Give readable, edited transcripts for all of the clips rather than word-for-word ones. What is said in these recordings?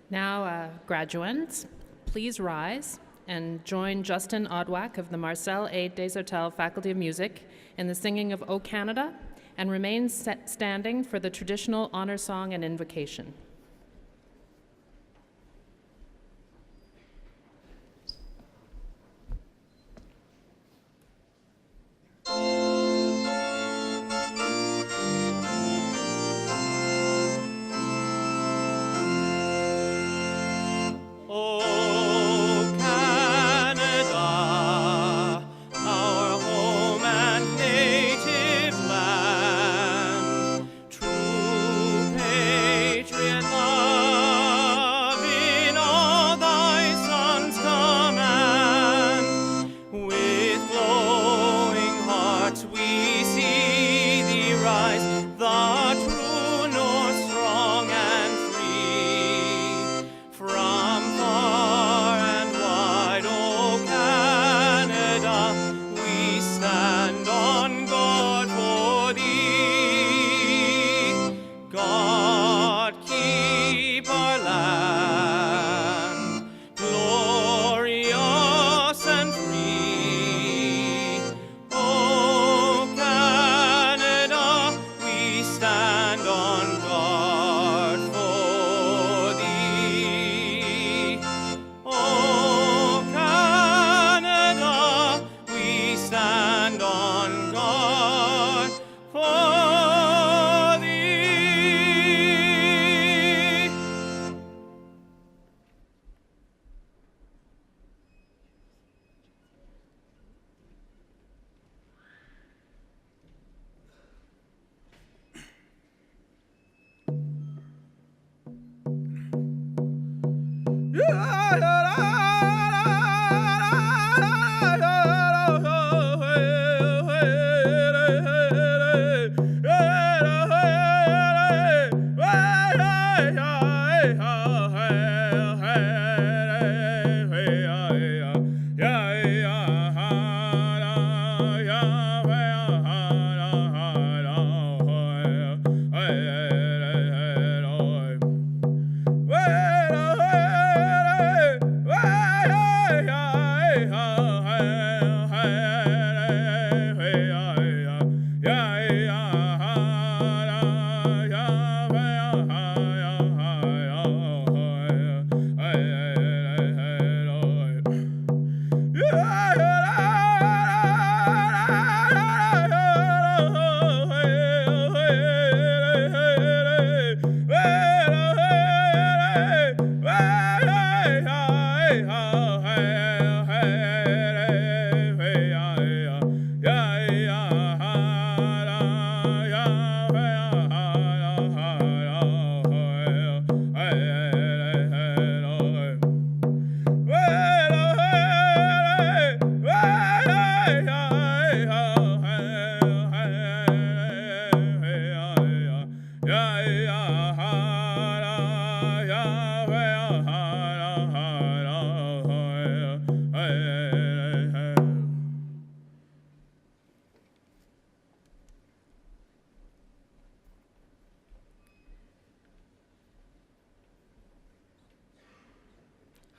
Now, graduands, please rise and join Justin Odwack of the Marcel A. Desautel Faculty of Music in the singing of O Canada, and remain standing for the traditional honor song and invocation.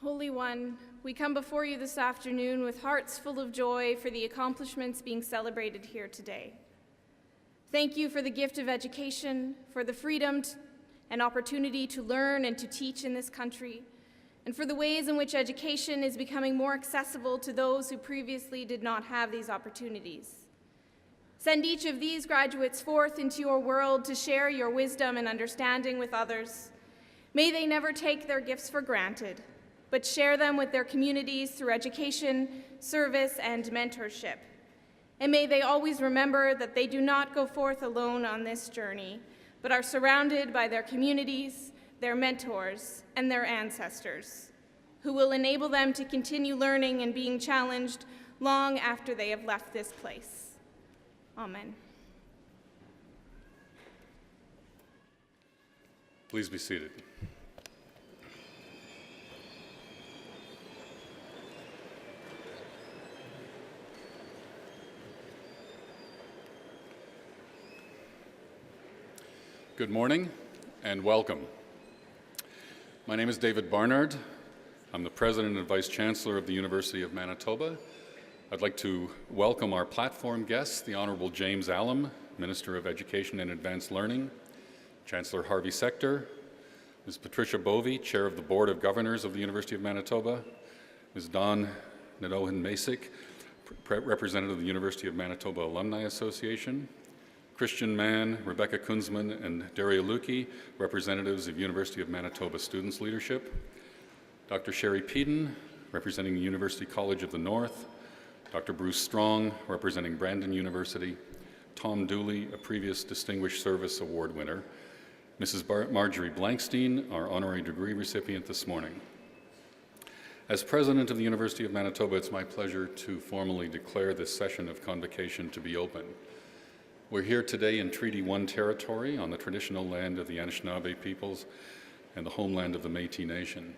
Holy One, we come before you this afternoon with hearts full of joy for the accomplishments being celebrated here today. Thank you for the gift of education, for the freedom and opportunity to learn and to teach in this country, and for the ways in which education is becoming more accessible to those who previously did not have these opportunities. Send each of these graduates forth into your world to share your wisdom and understanding with others. May they never take their gifts for granted, but share them with their communities through education, service, and mentorship. And may they always remember that they do not go forth alone on this journey, but are surrounded by their communities, their mentors, and their ancestors, who will enable them to continue learning and being challenged long after they have left this place. Amen. Please be seated. Good morning and welcome. My name is David Barnard. I'm the President and Vice Chancellor of the University of Manitoba. I'd like to welcome our platform guests, the Honorable James Allam, Minister of Education and Advanced Learning, Chancellor Harvey Sector, Ms. Patricia Bovey, Chair of the Board of Governors of the University of Manitoba, Ms. Dawn Nadeauhan-Masick, Representative of the University of Manitoba Alumni Association, Christian Mann, Rebecca Kunzman, and Daria Lukey, representatives of University of Manitoba Students' Leadership, Dr. Sherry Peden, representing the University College of the North, Dr. Bruce Strong, representing Brandon University, Tom Dooley, a previous Distinguished Service Award winner, Mrs. Marjorie Blankstein, our honorary degree recipient this morning. As President of the University of Manitoba, it's my pleasure to formally declare this session of convocation to be open. We're here today in Treaty 1 territory on the traditional land of the Anishinaabe peoples and the homeland of the Métis Nation.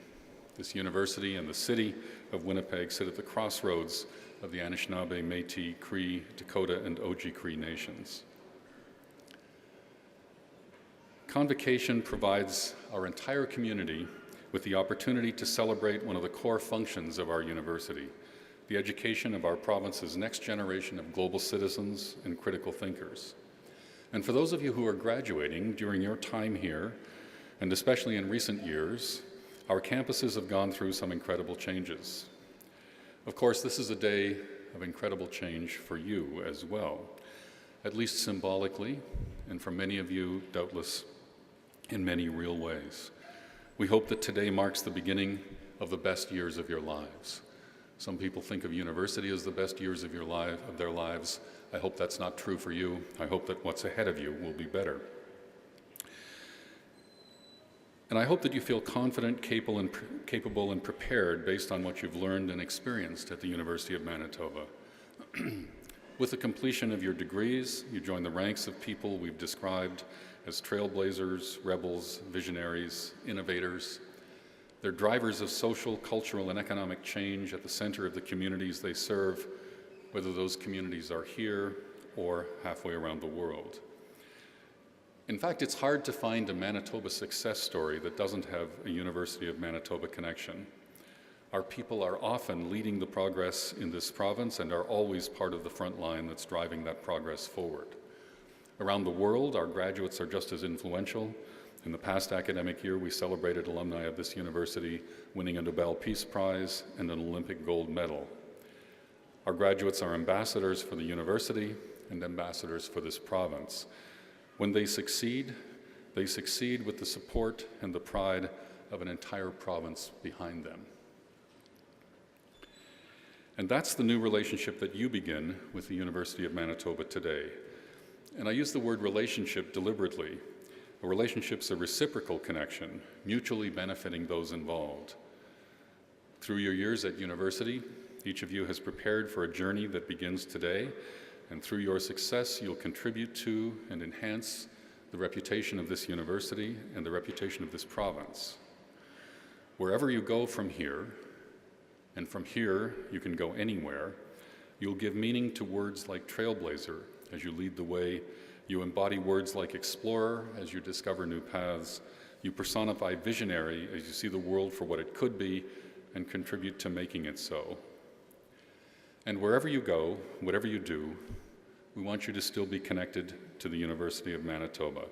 This university and the city of Winnipeg sit at the crossroads of the Anishinaabe, Métis, Cree, Dakota, and Oji-Cree nations. Convocation provides our entire community with the opportunity to celebrate one of the core functions of our university, the education of our province's next generation of global citizens and critical thinkers. And for those of you who are graduating during your time here, and especially in recent years, our campuses have gone through some incredible changes. Of course, this is a day of incredible change for you as well, at least symbolically, and for many of you, doubtless, in many real ways. We hope that today marks the beginning of the best years of your lives. Some people think of university as the best years of their lives. I hope that's not true for you. I hope that what's ahead of you will be better. And I hope that you feel confident, capable, and prepared based on what you've learned and experienced at the University of Manitoba. With the completion of your degrees, you join the ranks of people we've described as trailblazers, rebels, visionaries, innovators. They're drivers of social, cultural, and economic change at the center of the communities they serve, whether those communities are here or halfway around the world. In fact, it's hard to find a Manitoba success story that doesn't have a University of Manitoba connection. Our people are often leading the progress in this province and are always part of the front line that's driving that progress forward. Around the world, our graduates are just as influential. In the past academic year, we celebrated alumni of this university winning a Nobel Peace Prize and an Olympic gold medal. Our graduates are ambassadors for the university and ambassadors for this province. When they succeed with the support and the pride of an entire province behind them. And that's the new relationship that you begin with the University of Manitoba today. And I use the word relationship deliberately. A relationship's a reciprocal connection, mutually benefiting those involved. Through your years at university, each of you has prepared for a journey that begins today, and through your success, you'll contribute to and enhance the reputation of this university and the reputation of this province. Wherever you go from here, and from here you can go anywhere, you'll give meaning to words like trailblazer as you lead the way. You embody words like explorer as you discover new paths. You personify visionary as you see the world for what it could be and contribute to making it so. And wherever you go, whatever you do, we want you to still be connected to the University of Manitoba.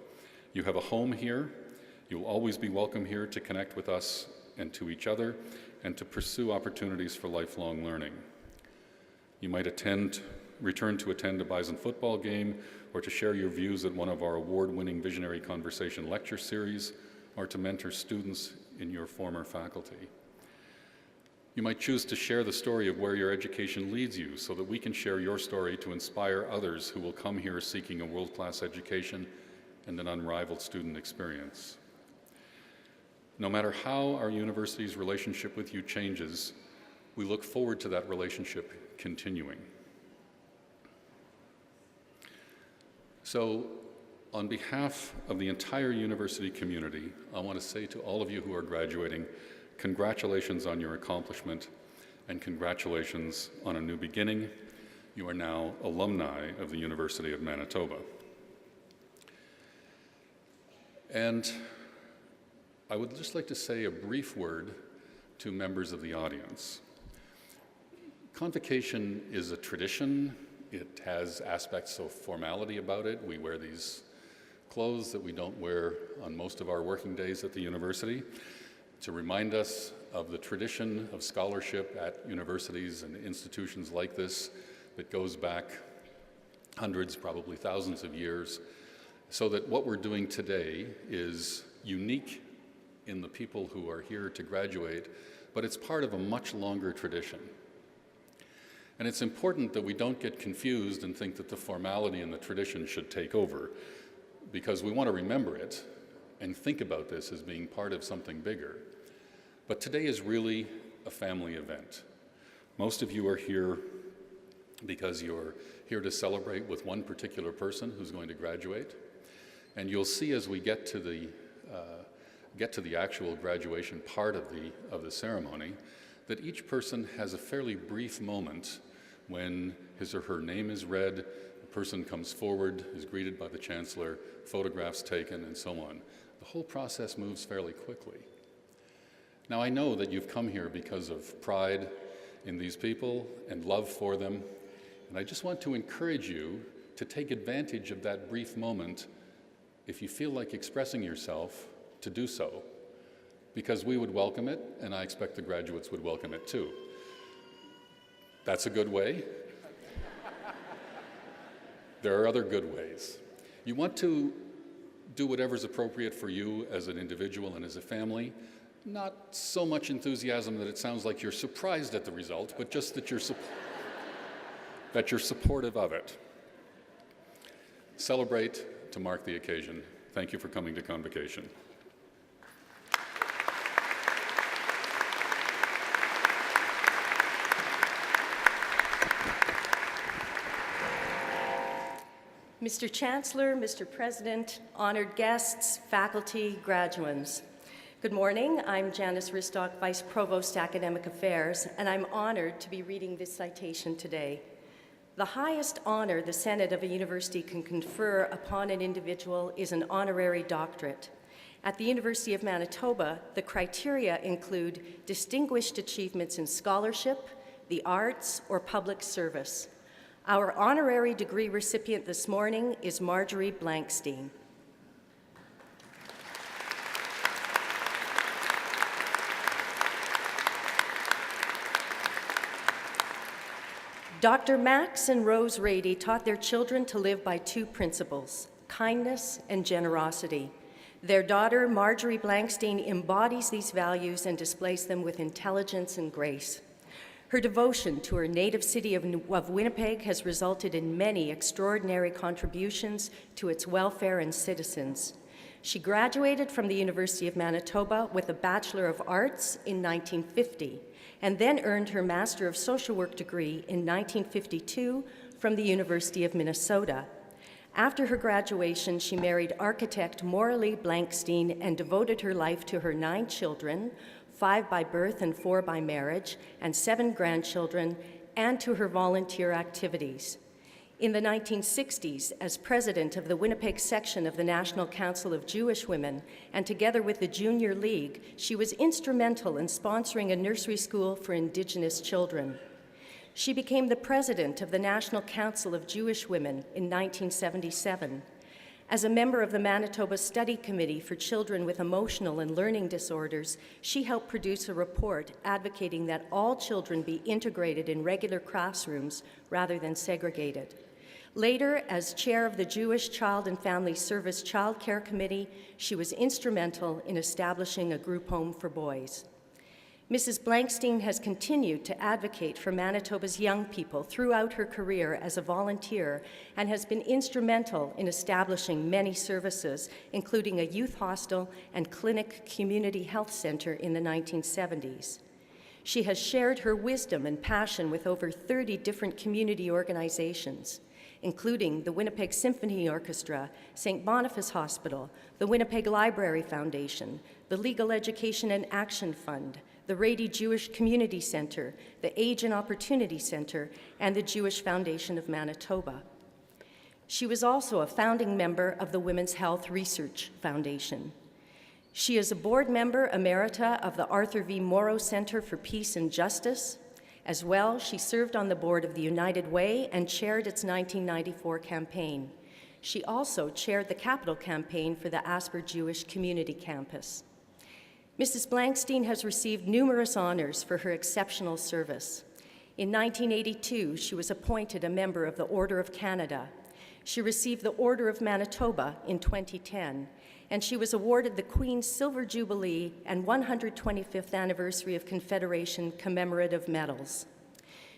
You have a home here. You'll always be welcome here to connect with us and to each other and to pursue opportunities for lifelong learning. You might return to attend a Bison football game, or to share your views at one of our award-winning Visionary Conversation lecture series, or to mentor students in your former faculty. You might choose to share the story of where your education leads you so that we can share your story to inspire others who will come here seeking a world-class education and an unrivaled student experience. No matter how our university's relationship with you changes, we look forward to that relationship continuing. So, on behalf of the entire university community, I want to say to all of you who are graduating, congratulations on your accomplishment and congratulations on a new beginning. You are now alumni of the University of Manitoba. And I would just like to say a brief word to members of the audience. Convocation is a tradition. It has aspects of formality about it. We wear these clothes that we don't wear on most of our working days at the university to remind us of the tradition of scholarship at universities and institutions like this that goes back hundreds, probably thousands of years, so that what we're doing today is unique in the people who are here to graduate, but it's part of a much longer tradition. And it's important that we don't get confused and think that the formality and the tradition should take over, because we want to remember it and think about this as being part of something bigger. But today is really a family event. Most of you are here because you're here to celebrate with one particular person who's going to graduate. And you'll see as we get to the actual graduation part of the ceremony that each person has a fairly brief moment when his or her name is read, the person comes forward, is greeted by the Chancellor, photographs taken, and so on. The whole process moves fairly quickly. Now, I know that you've come here because of pride in these people and love for them, and I just want to encourage you to take advantage of that brief moment, if you feel like expressing yourself, to do so, because we would welcome it, and I expect the graduates would welcome it too. That's a good way. There are other good ways. You want to do whatever's appropriate for you as an individual and as a family. Not so much enthusiasm that it sounds like you're surprised at the result, but just that you're supportive of it. Celebrate to mark the occasion. Thank you for coming to Convocation. Mr. Chancellor, Mr. President, honored guests, faculty, graduands. Good morning. I'm Janice Ristock, Vice Provost Academic Affairs, and I'm honored to be reading this citation today. The highest honor the Senate of a university can confer upon an individual is an honorary doctorate. At the University of Manitoba, the criteria include distinguished achievements in scholarship, the arts, or public service. Our honorary degree recipient this morning is Marjorie Blankstein. Dr. Max and Rose Rady taught their children to live by two principles, kindness and generosity. Their daughter, Marjorie Blankstein, embodies these values and displays them with intelligence and grace. Her devotion to her native city of Winnipeg has resulted in many extraordinary contributions to its welfare and citizens. She graduated from the University of Manitoba with a Bachelor of Arts in 1950, and then earned her Master of Social Work degree in 1952 from the University of Minnesota. After her graduation, she married architect Morley Blankstein and devoted her life to her 9 children, 5 by birth and 4 by marriage, and 7 grandchildren, and to her volunteer activities. In the 1960s, as president of the Winnipeg section of the National Council of Jewish Women, and together with the Junior League, she was instrumental in sponsoring a nursery school for Indigenous children. She became the president of the National Council of Jewish Women in 1977. As a member of the Manitoba Study Committee for Children with Emotional and Learning Disorders, she helped produce a report advocating that all children be integrated in regular classrooms rather than segregated. Later, as chair of the Jewish Child and Family Service Child Care Committee, she was instrumental in establishing a group home for boys. Mrs. Blankstein has continued to advocate for Manitoba's young people throughout her career as a volunteer and has been instrumental in establishing many services, including a youth hostel and clinic community health center in the 1970s. She has shared her wisdom and passion with over 30 different community organizations, including the Winnipeg Symphony Orchestra, St. Boniface Hospital, the Winnipeg Library Foundation, the Legal Education and Action Fund, the Rady Jewish Community Center, the Age and Opportunity Center, and the Jewish Foundation of Manitoba. She was also a founding member of the Women's Health Research Foundation. She is a board member emerita of the Arthur V. Morrow Center for Peace and Justice. As well, she served on the board of the United Way and chaired its 1994 campaign. She also chaired the capital campaign for the Asper Jewish Community Campus. Mrs. Blankstein has received numerous honors for her exceptional service. In 1982, she was appointed a member of the Order of Canada. She received the Order of Manitoba in 2010, and she was awarded the Queen's Silver Jubilee and 125th Anniversary of Confederation commemorative medals.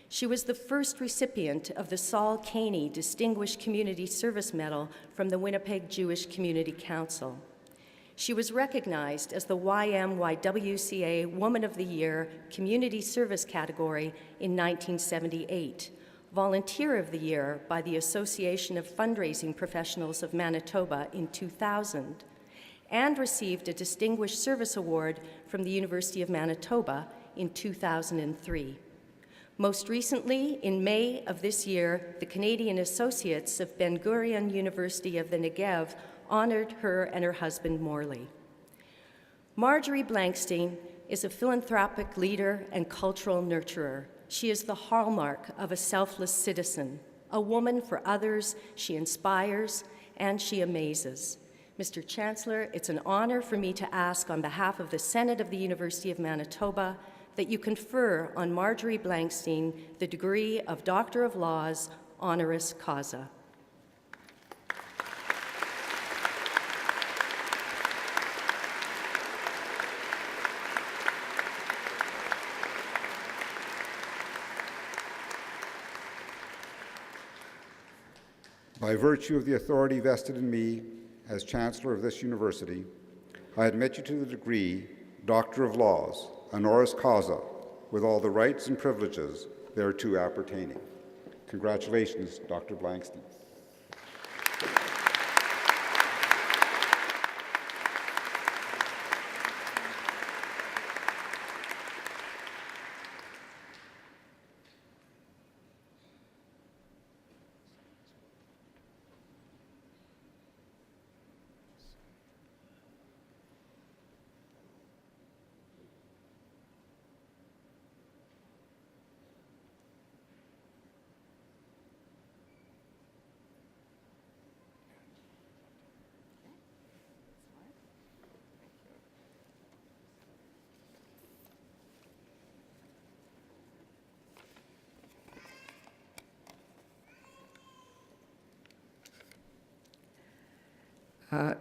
She was the first recipient of the Saul Caney Distinguished Community Service Medal from the Winnipeg Jewish Community Council. She was recognized as the YMYWCA Woman of the Year Community Service category in 1978, Volunteer of the Year by the Association of Fundraising Professionals of Manitoba in 2000, and received a Distinguished Service Award from the University of Manitoba in 2003. Most recently, in May of this year, the Canadian Associates of Ben-Gurion University of the Negev honored her and her husband, Morley. Marjorie Blankstein is a philanthropic leader and cultural nurturer. She is the hallmark of a selfless citizen, a woman for others. She inspires and she amazes. Mr. Chancellor, it's an honor for me to ask on behalf of the Senate of the University of Manitoba that you confer on Marjorie Blankstein the degree of Doctor of Laws, honoris causa. By virtue of the authority vested in me as Chancellor of this university, I admit you to the degree Doctor of Laws, honoris causa, with all the rights and privileges thereto appertaining. Congratulations, Dr. Blankstein.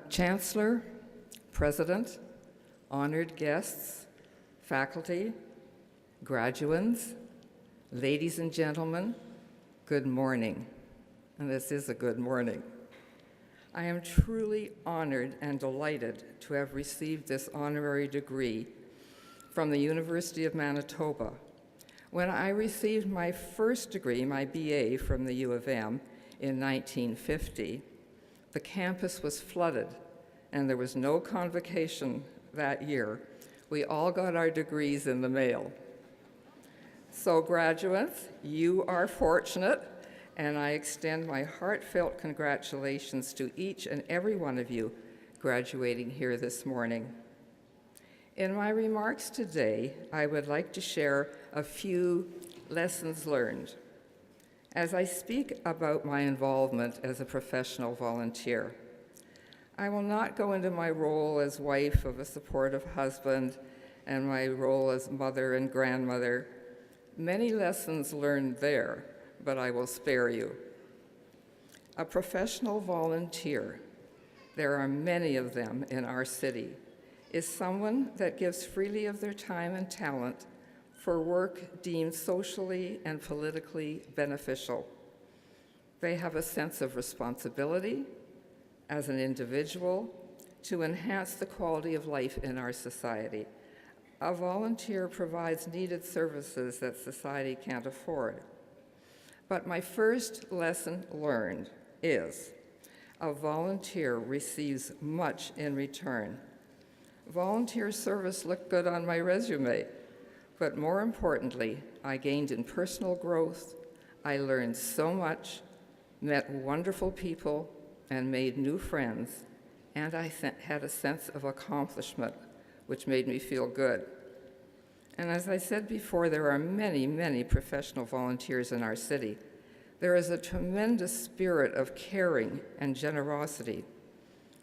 Chancellor, President, honored guests, faculty, graduands, ladies and gentlemen, good morning. And this is a good morning. I am truly honored and delighted to have received this honorary degree from the University of Manitoba. When I received my first degree, my BA from the U of M in 1950, the campus was flooded, and there was no convocation that year. We all got our degrees in the mail. So graduates, you are fortunate, and I extend my heartfelt congratulations to each and every one of you graduating here this morning. In my remarks today, I would like to share a few lessons learned as I speak about my involvement as a professional volunteer. I will not go into my role as wife of a supportive husband and my role as mother and grandmother. Many lessons learned there, but I will spare you. A professional volunteer, there are many of them in our city, is someone that gives freely of their time and talent for work deemed socially and politically beneficial. They have a sense of responsibility as an individual to enhance the quality of life in our society. A volunteer provides needed services that society can't afford. But my first lesson learned is a volunteer receives much in return. Volunteer service looked good on my resume, but more importantly, I gained in personal growth. I learned so much, met wonderful people, and made new friends, and I had a sense of accomplishment, which made me feel good. And as I said before, there are many, many professional volunteers in our city. There is a tremendous spirit of caring and generosity.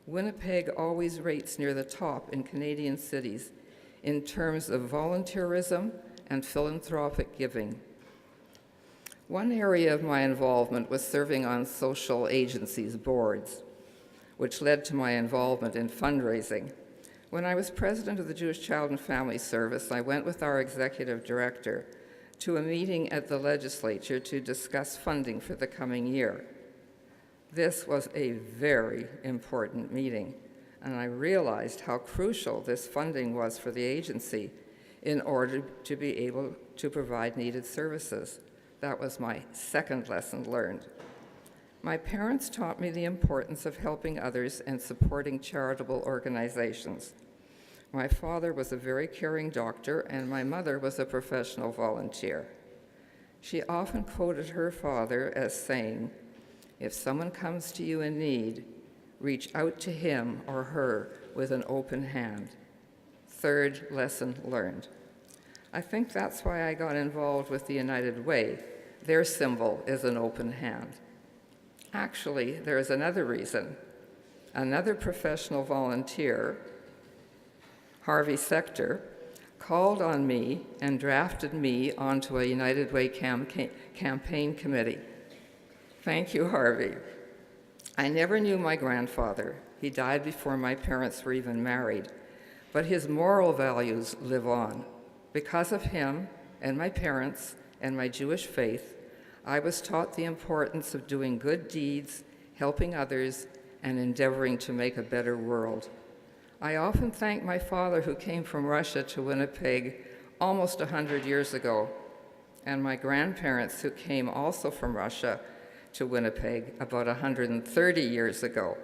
Winnipeg always rates near the top in Canadian cities in terms of volunteerism and philanthropic giving. One area of my involvement was serving on social agencies' boards, which led to my involvement in fundraising. When I was president of the Jewish Child and Family Service, I went with our executive director to a meeting at the legislature to discuss funding for the coming year. This was a very important meeting, and I realized how crucial this funding was for the agency in order to be able to provide needed services. That was my second lesson learned. My parents taught me the importance of helping others and supporting charitable organizations. My father was a very caring doctor, and my mother was a professional volunteer. She often quoted her father as saying, "If someone comes to you in need, reach out to him or her with an open hand." Third lesson learned. I think that's why I got involved with the United Way. Their symbol is an open hand. Actually, there is another reason. Another professional volunteer, Harvey Sector, called on me and drafted me onto a United Way campaign committee. Thank you, Harvey. I never knew my grandfather. He died before my parents were even married, but his moral values live on. Because of him and my parents and my Jewish faith, I was taught the importance of doing good deeds, helping others, and endeavoring to make a better world. I often thank my father, who came from Russia to Winnipeg almost 100 years ago, and my grandparents, who came also from Russia to Winnipeg about 130 years ago.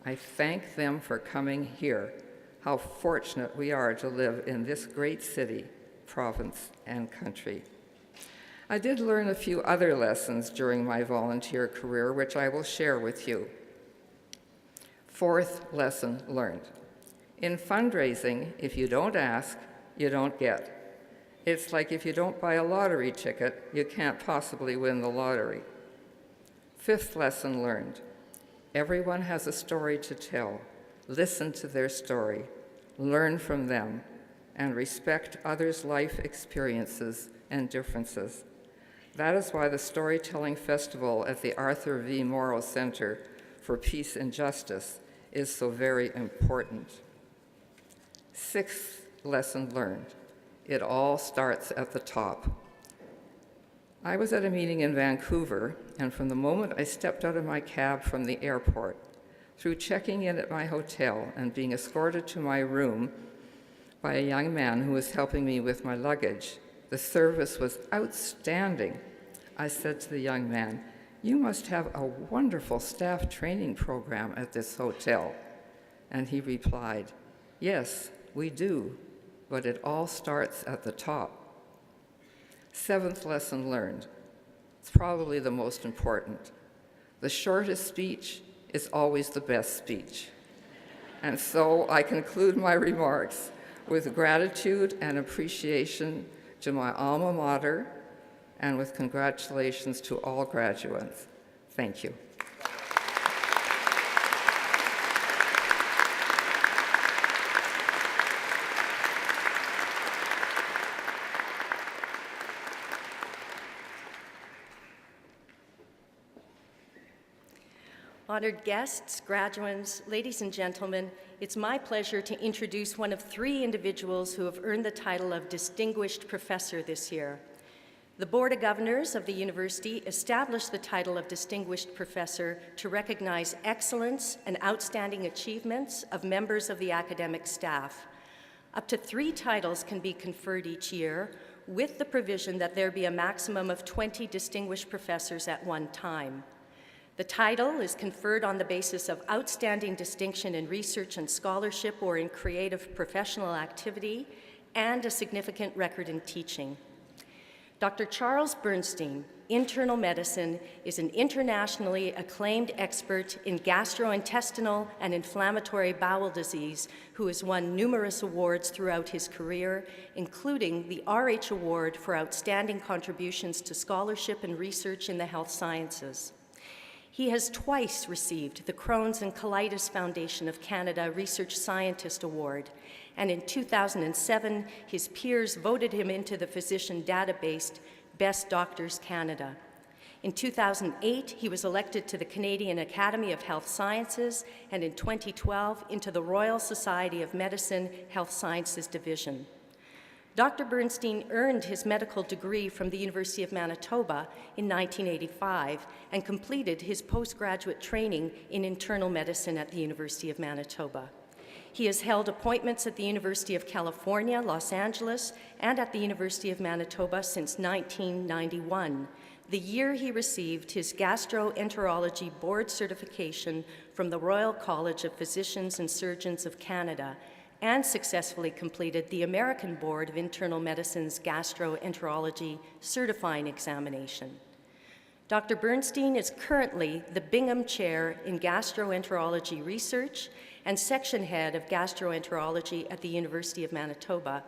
I thank them for coming here. How fortunate we are to live in this great city, province, and country. I did learn a few other lessons during my volunteer career, which I will share with you. Fourth lesson learned. In fundraising, if you don't ask, you don't get. It's like if you don't buy a lottery ticket, you can't possibly win the lottery. Fifth lesson learned. Everyone has a story to tell. Listen to their story, learn from them, and respect others' life experiences and differences. That is why the Storytelling Festival at the Arthur V. Morrow Center for Peace and Justice is so very important. Sixth lesson learned. It all starts at the top. I was at a meeting in Vancouver, and from the moment I stepped out of my cab from the airport, through checking in at my hotel and being escorted to my room by a young man who was helping me with my luggage, the service was outstanding. I said to the young man, "You must have a wonderful staff training program at this hotel." And he replied, "Yes, we do, but it all starts at the top." Seventh lesson learned. It's probably the most important. The shortest speech is always the best speech. And so I conclude my remarks with gratitude and appreciation to my alma mater, and with congratulations to all graduates. Thank you. Honored guests, graduands, ladies and gentlemen, it's my pleasure to introduce one of three individuals who have earned the title of Distinguished Professor this year. The Board of Governors of the University established the title of Distinguished Professor to recognize excellence and outstanding achievements of members of the academic staff. Up to 3 titles can be conferred each year, with the provision that there be a maximum of 20 distinguished professors at one time. The title is conferred on the basis of outstanding distinction in research and scholarship or in creative professional activity and a significant record in teaching. Dr. Charles Bernstein internal medicine, is an internationally acclaimed expert in gastrointestinal and inflammatory bowel disease who has won numerous awards throughout his career, including the RH Award for Outstanding Contributions to Scholarship and Research in the Health Sciences. He has twice received the Crohn's and Colitis Foundation of Canada Research Scientist Award, and in 2007, his peers voted him into the physician database Best Doctors Canada. In 2008, he was elected to the Canadian Academy of Health Sciences, and in 2012, into the Royal Society of Medicine Health Sciences Division. Dr. Bernstein earned his medical degree from the University of Manitoba in 1985 and completed his postgraduate training in internal medicine at the University of Manitoba. He has held appointments at the University of California, Los Angeles, and at the University of Manitoba since 1991, the year he received his gastroenterology board certification from the Royal College of Physicians and Surgeons of Canada, and successfully completed the American Board of Internal Medicine's gastroenterology certifying examination. Dr. Bernstein is currently the Bingham Chair in Gastroenterology Research and Section Head of Gastroenterology at the University of Manitoba,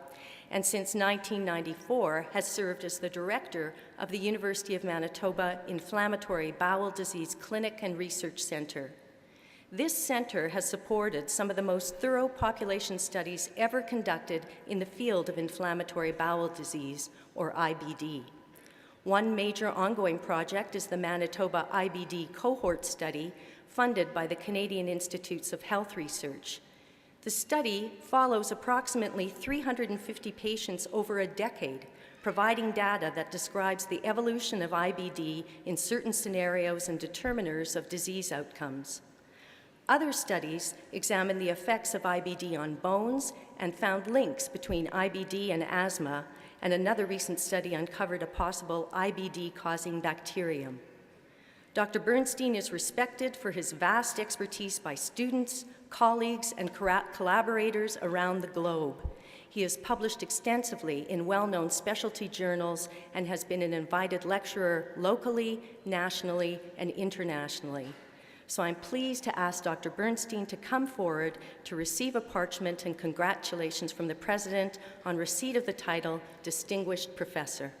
and since 1994 has served as the Director of the University of Manitoba Inflammatory Bowel Disease Clinic and Research Center. This center has supported some of the most thorough population studies ever conducted in the field of inflammatory bowel disease, or IBD. One major ongoing project is the Manitoba IBD Cohort Study, funded by the Canadian Institutes of Health Research. The study follows approximately 350 patients over a decade, providing data that describes the evolution of IBD in certain scenarios and determiners of disease outcomes. Other studies examined the effects of IBD on bones and found links between IBD and asthma, and another recent study uncovered a possible IBD-causing bacterium. Dr. Bernstein is respected for his vast expertise by students, colleagues, and collaborators around the globe. He has published extensively in well-known specialty journals and has been an invited lecturer locally, nationally, and internationally. So I'm pleased to ask Dr. Bernstein to come forward to receive a parchment and congratulations from the President on receipt of the title Distinguished Professor.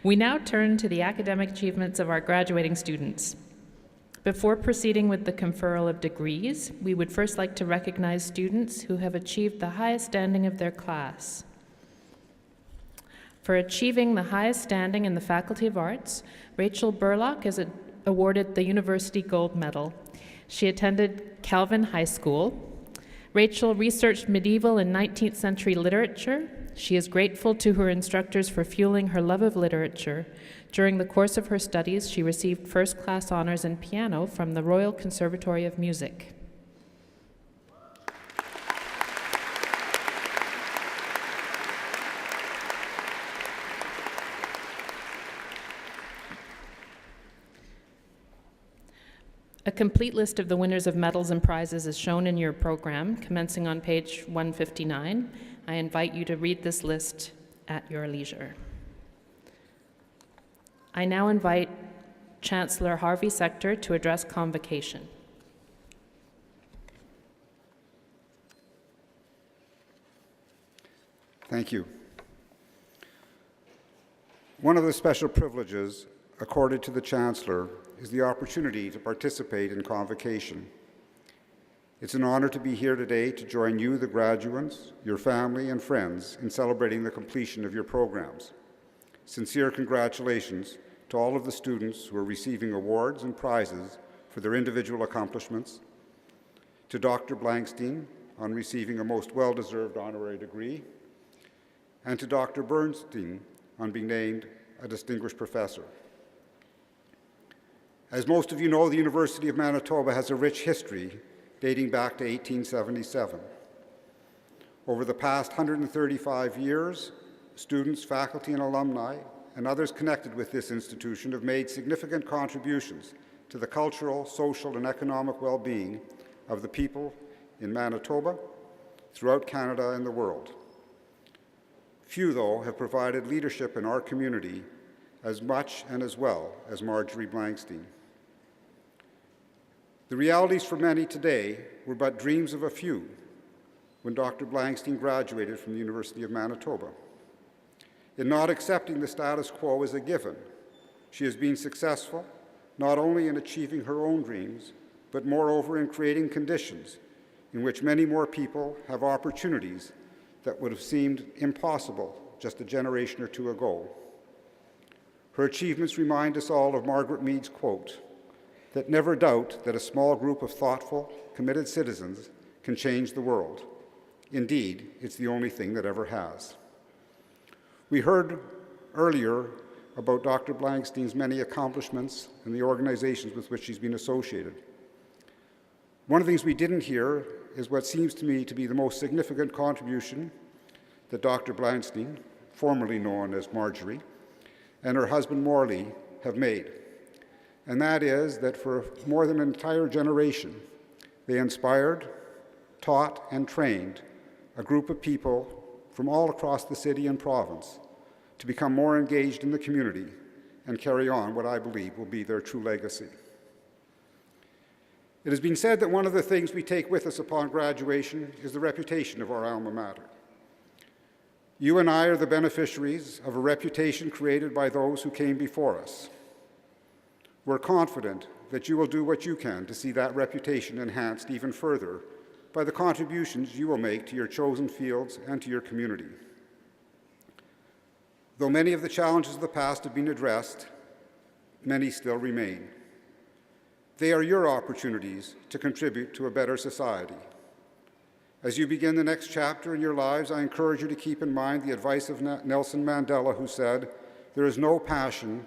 We now turn to the academic achievements of our graduating students. Before proceeding with the conferral of degrees, we would first like to recognize students who have achieved the highest standing of their class. For achieving the highest standing in the Faculty of Arts, Rachel Burlock is awarded the University Gold Medal. She attended Calvin High School. Rachel researched medieval and 19th century literature. She is grateful to her instructors for fueling her love of literature. During the course of her studies, she received first-class honors in piano from the Royal Conservatory of Music. A complete list of the winners of medals and prizes is shown in your program, commencing on page 159. I invite you to read this list at your leisure. I now invite Chancellor Harvey Sector to address convocation. Thank you. One of the special privileges accorded to the Chancellor is the opportunity to participate in convocation. It's an honor to be here today to join you, the graduates, your family, and friends in celebrating the completion of your programs. Sincere congratulations to all of the students who are receiving awards and prizes for their individual accomplishments, to Dr. Blankstein on receiving a most well-deserved honorary degree, and to Dr. Bernstein on being named a distinguished professor. As most of you know, the University of Manitoba has a rich history dating back to 1877. Over the past 135 years, students, faculty, and alumni, and others connected with this institution have made significant contributions to the cultural, social, and economic well-being of the people in Manitoba, throughout Canada, and the world. Few, though, have provided leadership in our community as much and as well as Marjorie Blankstein. The realities for many today were but dreams of a few when Dr. Blankstein graduated from the University of Manitoba. In not accepting the status quo as a given, she has been successful not only in achieving her own dreams, but moreover in creating conditions in which many more people have opportunities that would have seemed impossible just a generation or two ago. Her achievements remind us all of Margaret Mead's quote, that never doubt that a small group of thoughtful, committed citizens can change the world. Indeed, it's the only thing that ever has. We heard earlier about Dr. Blankstein's many accomplishments and the organizations with which she's been associated. One of the things we didn't hear is what seems to me to be the most significant contribution that Dr. Blankstein, formerly known as Marjorie, and her husband Morley have made. And that is that for more than an entire generation, they inspired, taught, and trained a group of people from all across the city and province to become more engaged in the community and carry on what I believe will be their true legacy. It has been said that one of the things we take with us upon graduation is the reputation of our alma mater. You and I are the beneficiaries of a reputation created by those who came before us. We're confident that you will do what you can to see that reputation enhanced even further by the contributions you will make to your chosen fields and to your community. Though many of the challenges of the past have been addressed, many still remain. They are your opportunities to contribute to a better society. As you begin the next chapter in your lives, I encourage you to keep in mind the advice of Nelson Mandela, who said, "There is no passion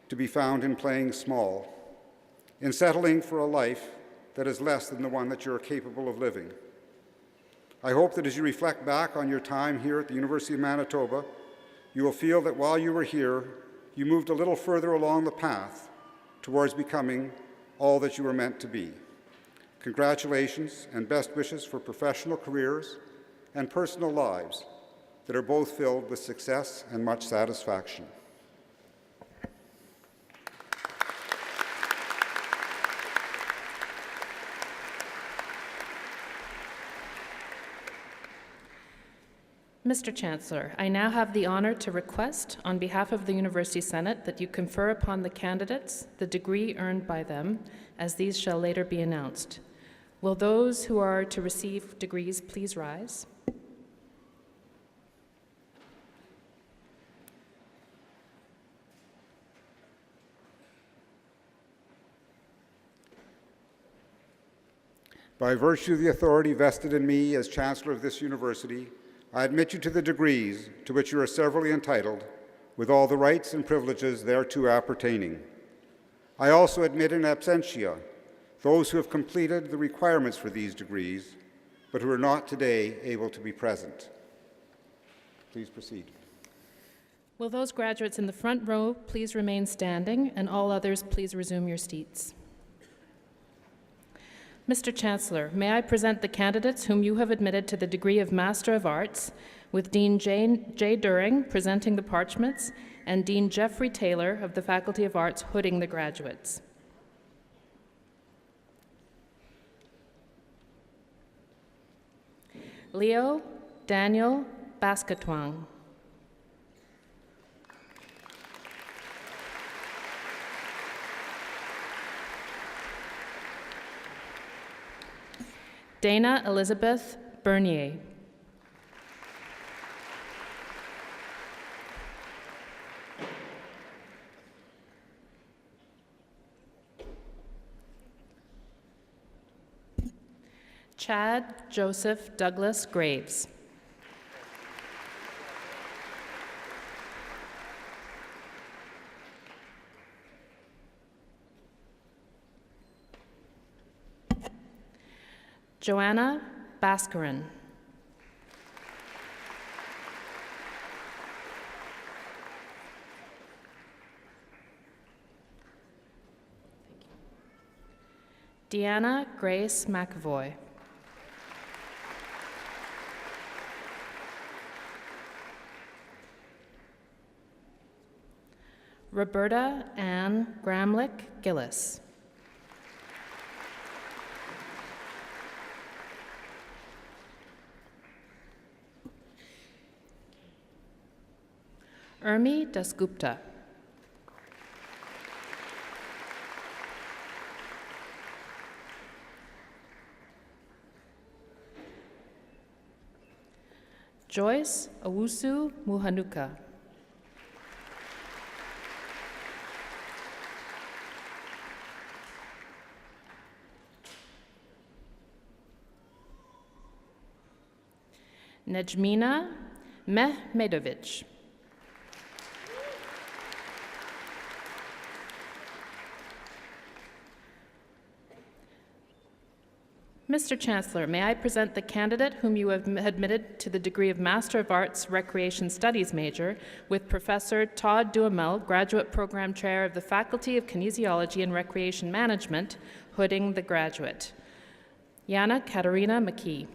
to be found in playing small, in settling for a life that is less than the one that you are capable of living." I hope that as you reflect back on your time here at the University of Manitoba, you will feel that while you were here, you moved a little further along the path towards becoming all that you were meant to be. Congratulations and best wishes for professional careers and personal lives that are both filled with success and much satisfaction. Mr. Chancellor, I now have the honor to request, on behalf of the University Senate, that you confer upon the candidates the degree earned by them, as these shall later be announced. Will those who are to receive degrees please rise? By virtue of the authority vested in me as Chancellor of this university, I admit you to the degrees to which you are severally entitled, with all the rights and privileges thereto appertaining. I also admit in absentia those who have completed the requirements for these degrees, but who are not today able to be present. Please proceed. Will those graduates in the front row please remain standing, and all others please resume your seats. Mr. Chancellor, may I present the candidates whom you have admitted to the degree of Master of Arts, with Dean J. During presenting the parchments and Dean Jeffrey Taylor of the Faculty of Arts hooding the graduates. Leo Daniel Basketwang. Dana Elizabeth Bernier. Chad Joseph Douglas Graves. Joanna Baskarin. Deanna Grace McAvoy. Roberta Ann Gramlich Gillis. Urmi Dasgupta. Joyce Owusu Muhanuka. Nejmina Mehmedovic. Mr. Chancellor, may I present the candidate whom you have admitted to the degree of Master of Arts Recreation Studies major with Professor Todd Duhamel, Graduate Program Chair of the Faculty of Kinesiology and Recreation Management, Hooding the graduate. Yana Katarina McKee.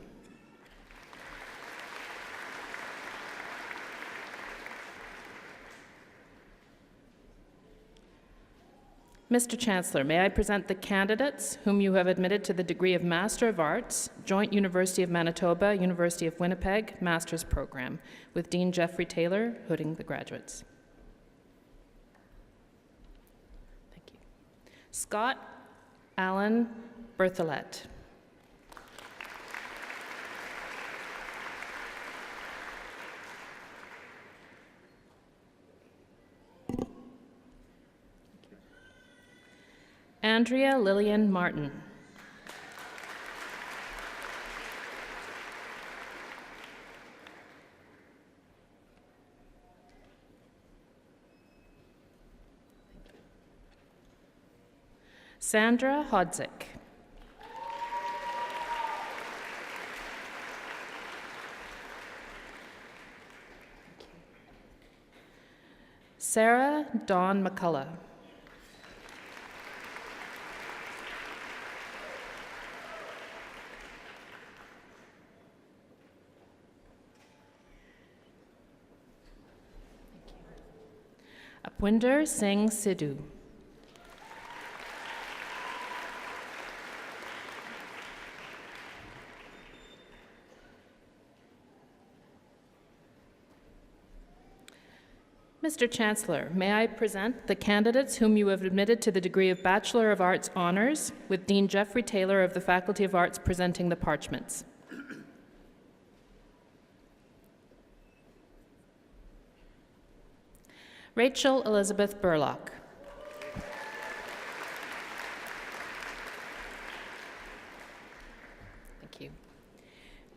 Mr. Chancellor, may I present the candidates whom you have admitted to the degree of Master of Arts, Joint University of Manitoba, University of Winnipeg, Master's Program, with Dean Jeffrey Taylor, hooding the graduates. Thank you. Scott Allen Berthollet. Andrea Lillian Martin. Sandra Hodzik. Sarah Dawn McCullough. Apwinder Singh Sidhu. Mr. Chancellor, may I present the candidates whom you have admitted to the degree of Bachelor of Arts Honours, with Dean Jeffrey Taylor of the Faculty of Arts presenting the parchments. Rachel Elizabeth Burlock. Thank you.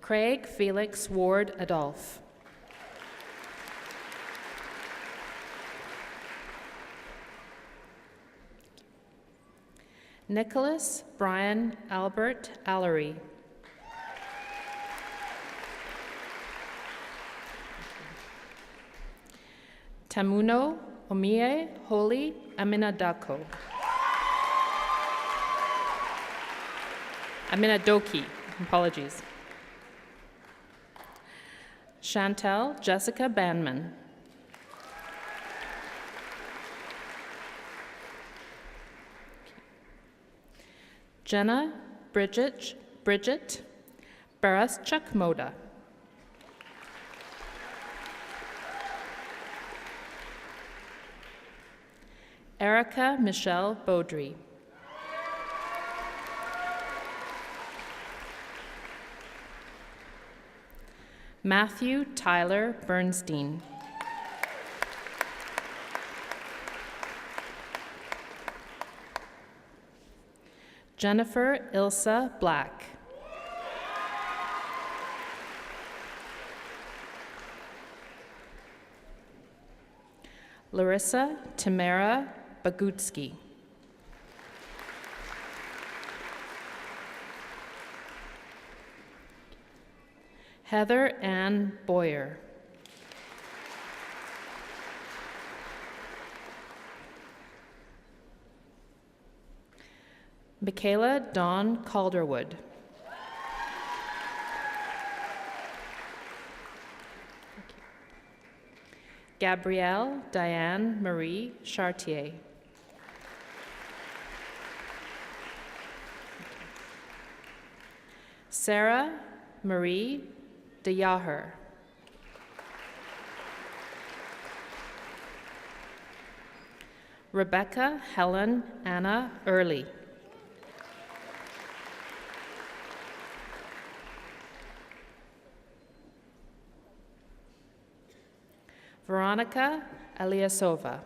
Craig Felix Ward Adolph. Nicholas Brian Albert Allery. Tamuno Omie Holy Aminadako. Aminadoki, apologies. Chantel Jessica Banman. Jenna Bridget Baraschuk Moda. Erica Michelle Beaudry. Matthew Tyler Bernstein. Jennifer Ilsa Black. Larissa Tamara Bagutsky. Heather Ann Boyer. Michaela Dawn Calderwood. Gabrielle Diane Marie Chartier. Sarah Marie de Yaher. Rebecca Helen Anna Early. Veronica Eliasova.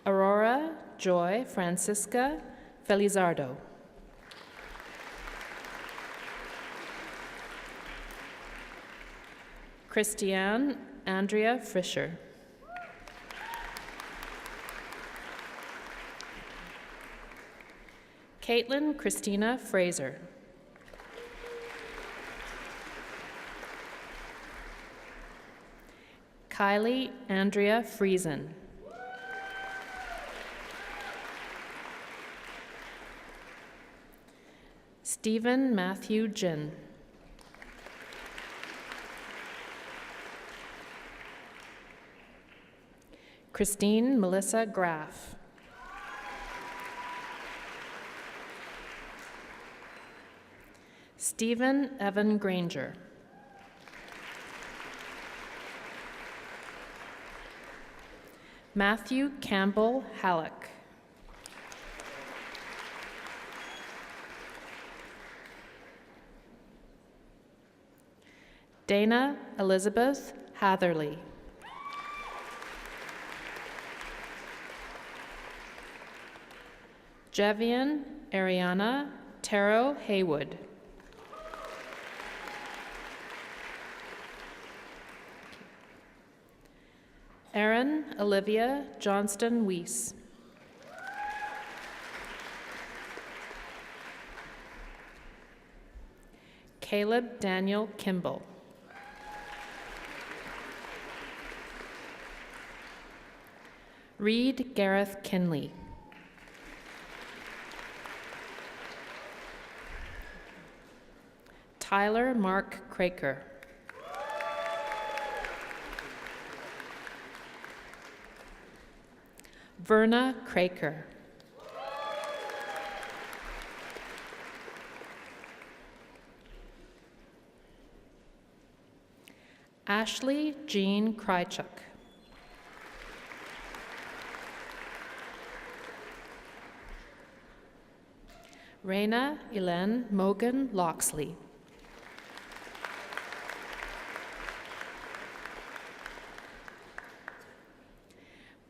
Aurora Joy Francisca Felizardo. Christiane Andrea Fischer. Caitlin Christina Fraser. Kylie Andrea Friesen. Stephen Matthew Jin. Christine Melissa Graff. Stephen Evan Granger. Matthew Campbell Halleck. Dana Elizabeth Hatherley. Jevian Ariana Taro Haywood. Erin Olivia Johnston Weiss. Caleb Daniel Kimball. Reed Gareth Kinley. Tyler Mark Craker. Verna Craker. Ashley Jean Krychuk. Raina Elen Mogan Loxley.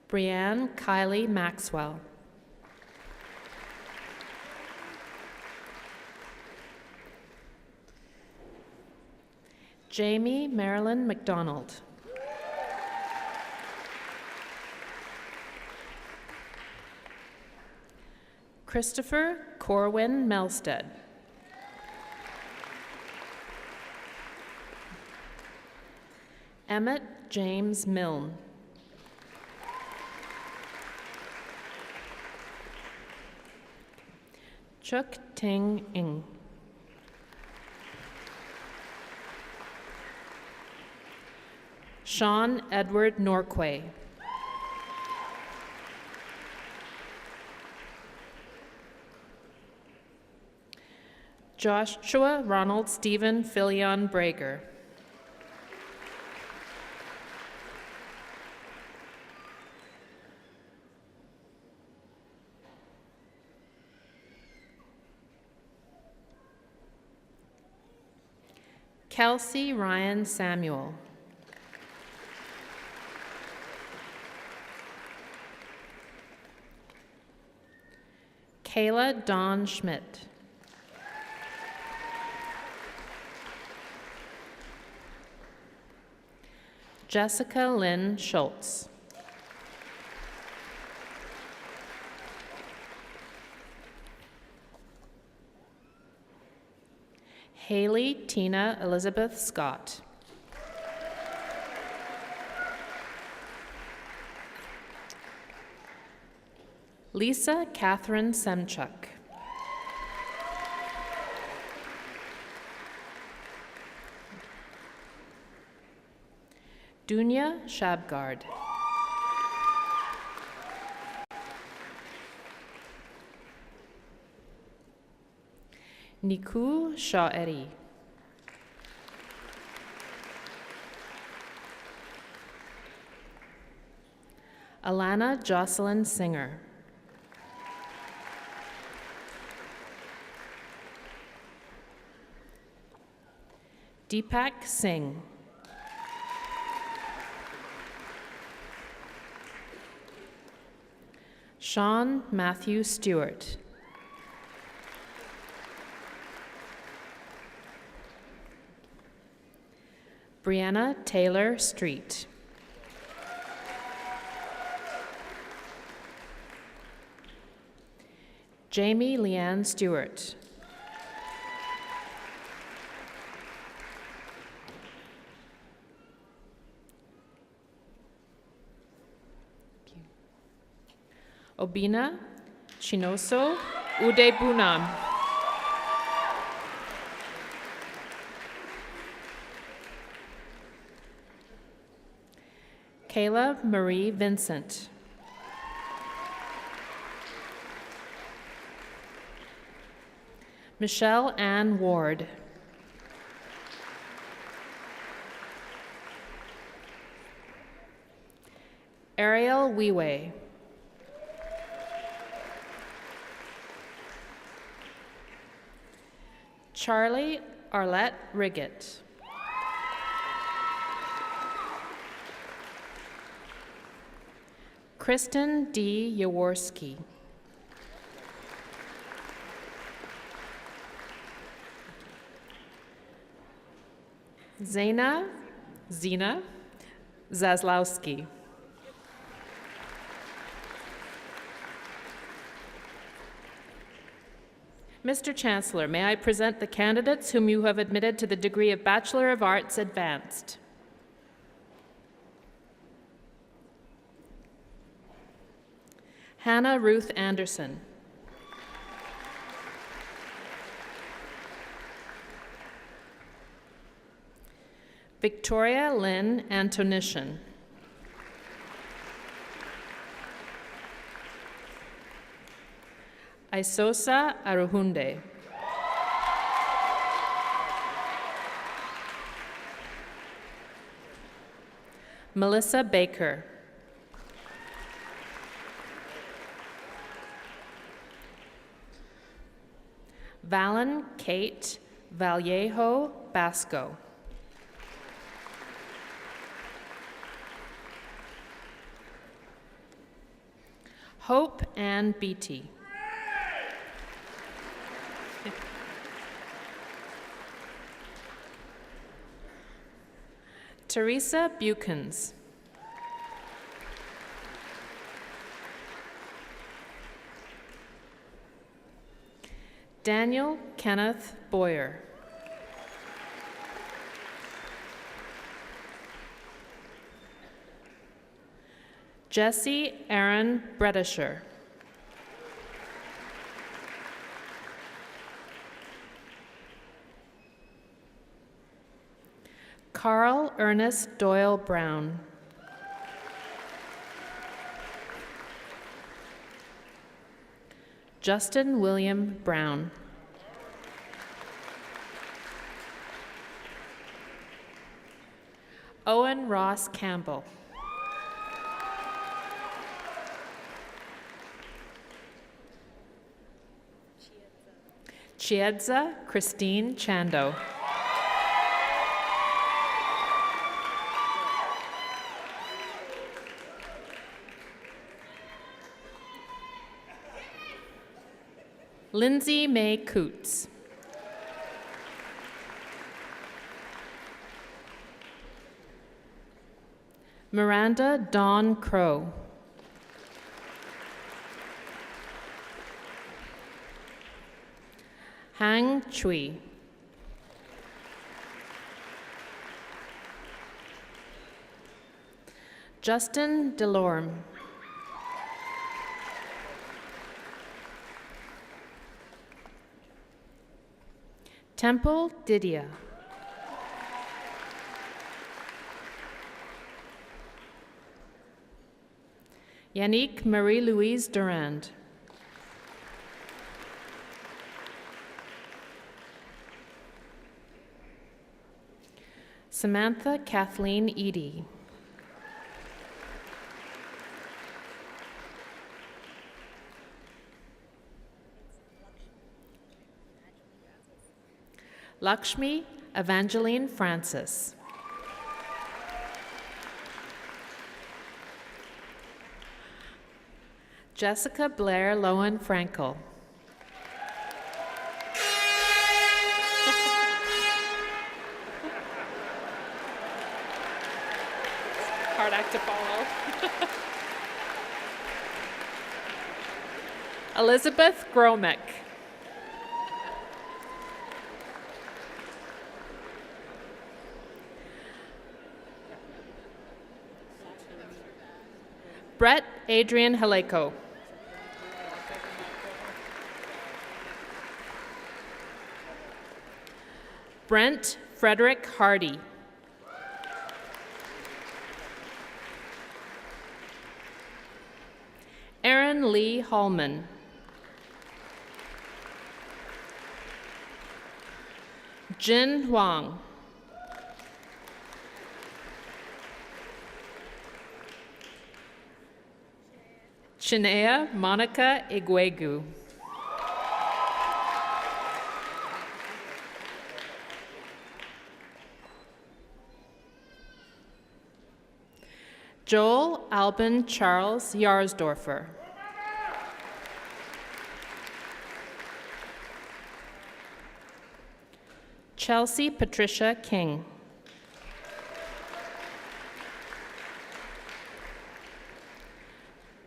Brianne Kylie Maxwell. Jamie Marilyn McDonald. Christopher Corwin Melstead. Emmett James Milne. Chuk Ting Ing. Sean Edward Norquay. Joshua Ronald Stephen Filion Brager. Kelsey Ryan Samuel. Kayla Dawn Schmidt. Jessica Lynn Schultz. Haley Tina Elizabeth Scott. Lisa Catherine Semchuk. Dunya Shabgard. Niku Sha'eri. Alana Jocelyn Singer. Deepak Singh. Sean Matthew Stewart. Brianna Taylor Street. Jamie Leanne Stewart. Obina Chinoso Udebunam. Kayla Marie Vincent. Michelle Ann Ward. Ariel Weway. Charlie Arlette Riggett. Kristen D. Jaworski. Zena Zaslowski. Mr. Chancellor, may I present the candidates whom you have admitted to the degree of Bachelor of Arts Advanced. Hannah Ruth Anderson. Victoria Lynn Antonishan. Isosa Aruhunde. Melissa Baker. Valen Kate Vallejo Basco. Hope Ann Beatty. Teresa Bukens. Daniel Kenneth Boyer. Jesse Aaron Bredisher. Carl Ernest Doyle Brown. Justin William Brown. Owen Ross Campbell. Chiedza Christine Chando. Lindsay May Coots. Miranda Dawn Crow. Hang Chui. Justin Delorme. Temple Didia. Yannick Marie-Louise Durand. Samantha Kathleen Eady. Lakshmi Evangeline Francis. Jessica Blair Lowen Frankel. Hard act to follow. Elizabeth Gromick. Brett Adrian Haleko. Brent Frederick Hardy. Aaron Lee Hallman. Jin Huang. Chinea Monica Iguegu. Joel Albin Charles Yarsdorfer. Chelsea Patricia King.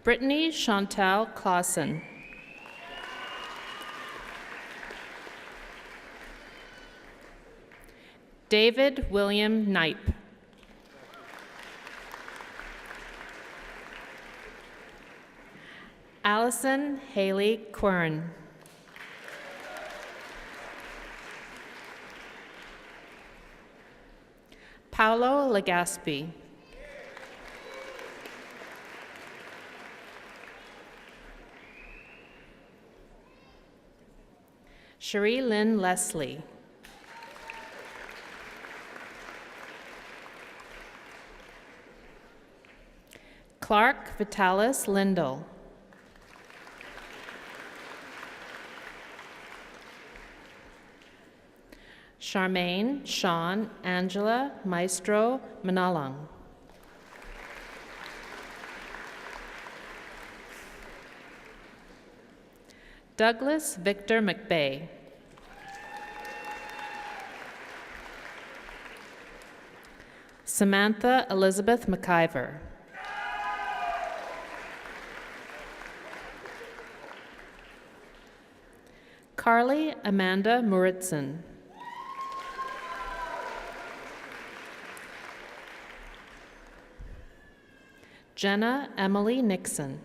Brittany Chantal Clausen. David William Knipe. Allison Haley Quern. Paolo Legaspi. Cherie Lynn Leslie. Clark Vitalis Lindell. Charmaine Sean Angela Maestro Manalang. Douglas Victor McBay. Samantha Elizabeth McIver. Carly Amanda Muritzen. Jenna Emily Nixon.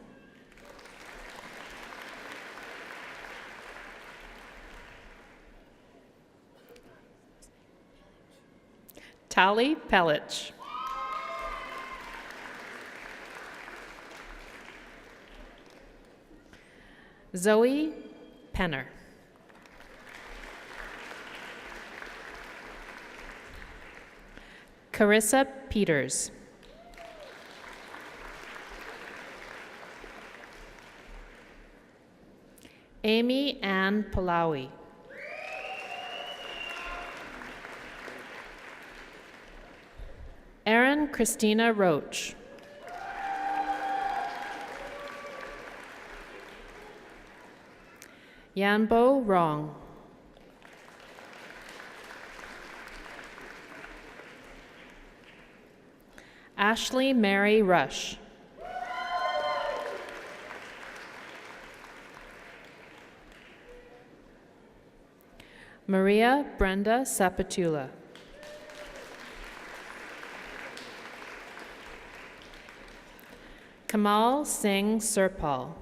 Tali Pelich. Zoe Penner. Carissa Peters. Amy Ann Palawi. Erin Christina Roach. Yanbo Wrong. Ashley Mary Rush. Maria Brenda Sapatula. Kamal Singh Surpal.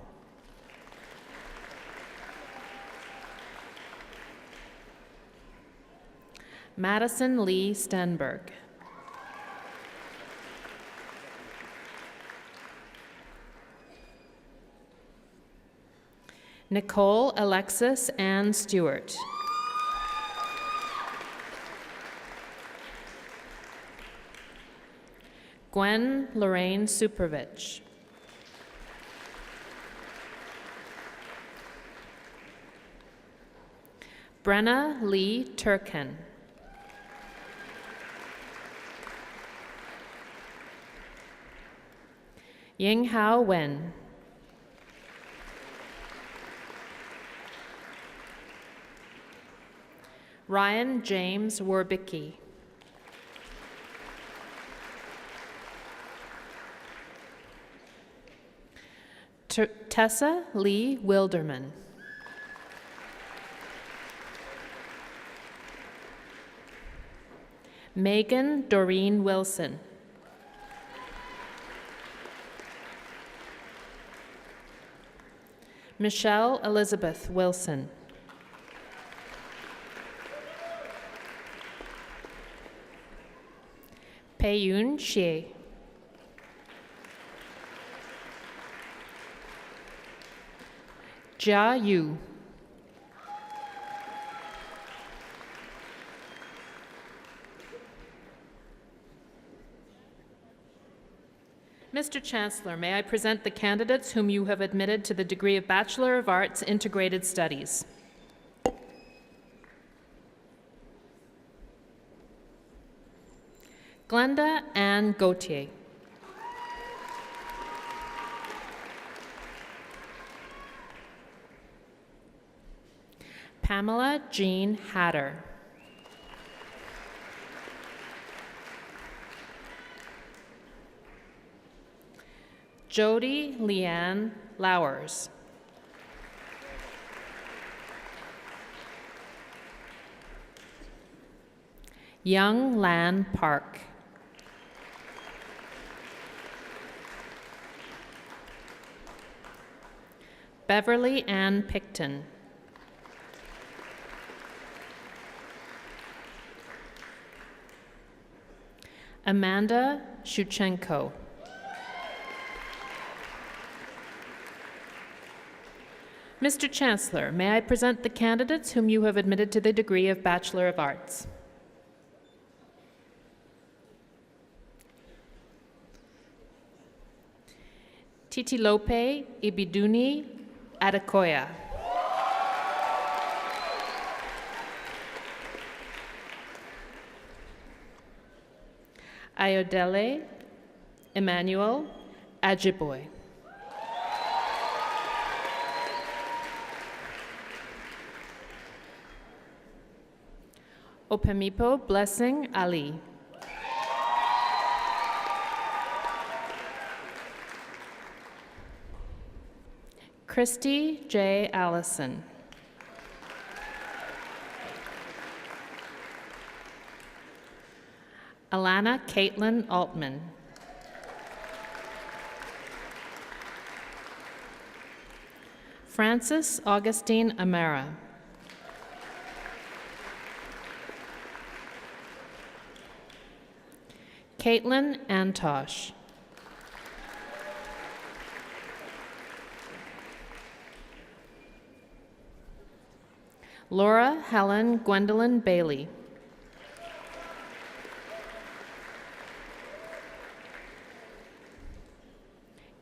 Madison Lee Stenberg. Nicole Alexis Ann Stewart. Gwen Lorraine Suprovich. Brenna Lee Turken. Ying Hao Wen. Ryan James Werbicki. Tessa Lee Wilderman. Megan Doreen Wilson. Michelle Elizabeth Wilson. Pei-Yun Xie. Jia Yu. Mr. Chancellor, may I present the candidates whom you have admitted to the degree of Bachelor of Arts Integrated Studies. Glenda Ann Gauthier. Pamela Jean Hatter. Jody Leanne Lowers. Young Lan Park. Beverly Ann Picton. Amanda Shuchenko. Mr. Chancellor, may I present the candidates whom you have admitted to the degree of Bachelor of Arts? Titilope Ibiduni Adekoya. Ayodele Emmanuel Ajiboy. Opemipo Blessing Ali. Christy J. Allison. Alana Caitlin Altman. Francis Augustine Amara. Caitlin Antosh. Laura Helen Gwendolyn Bailey.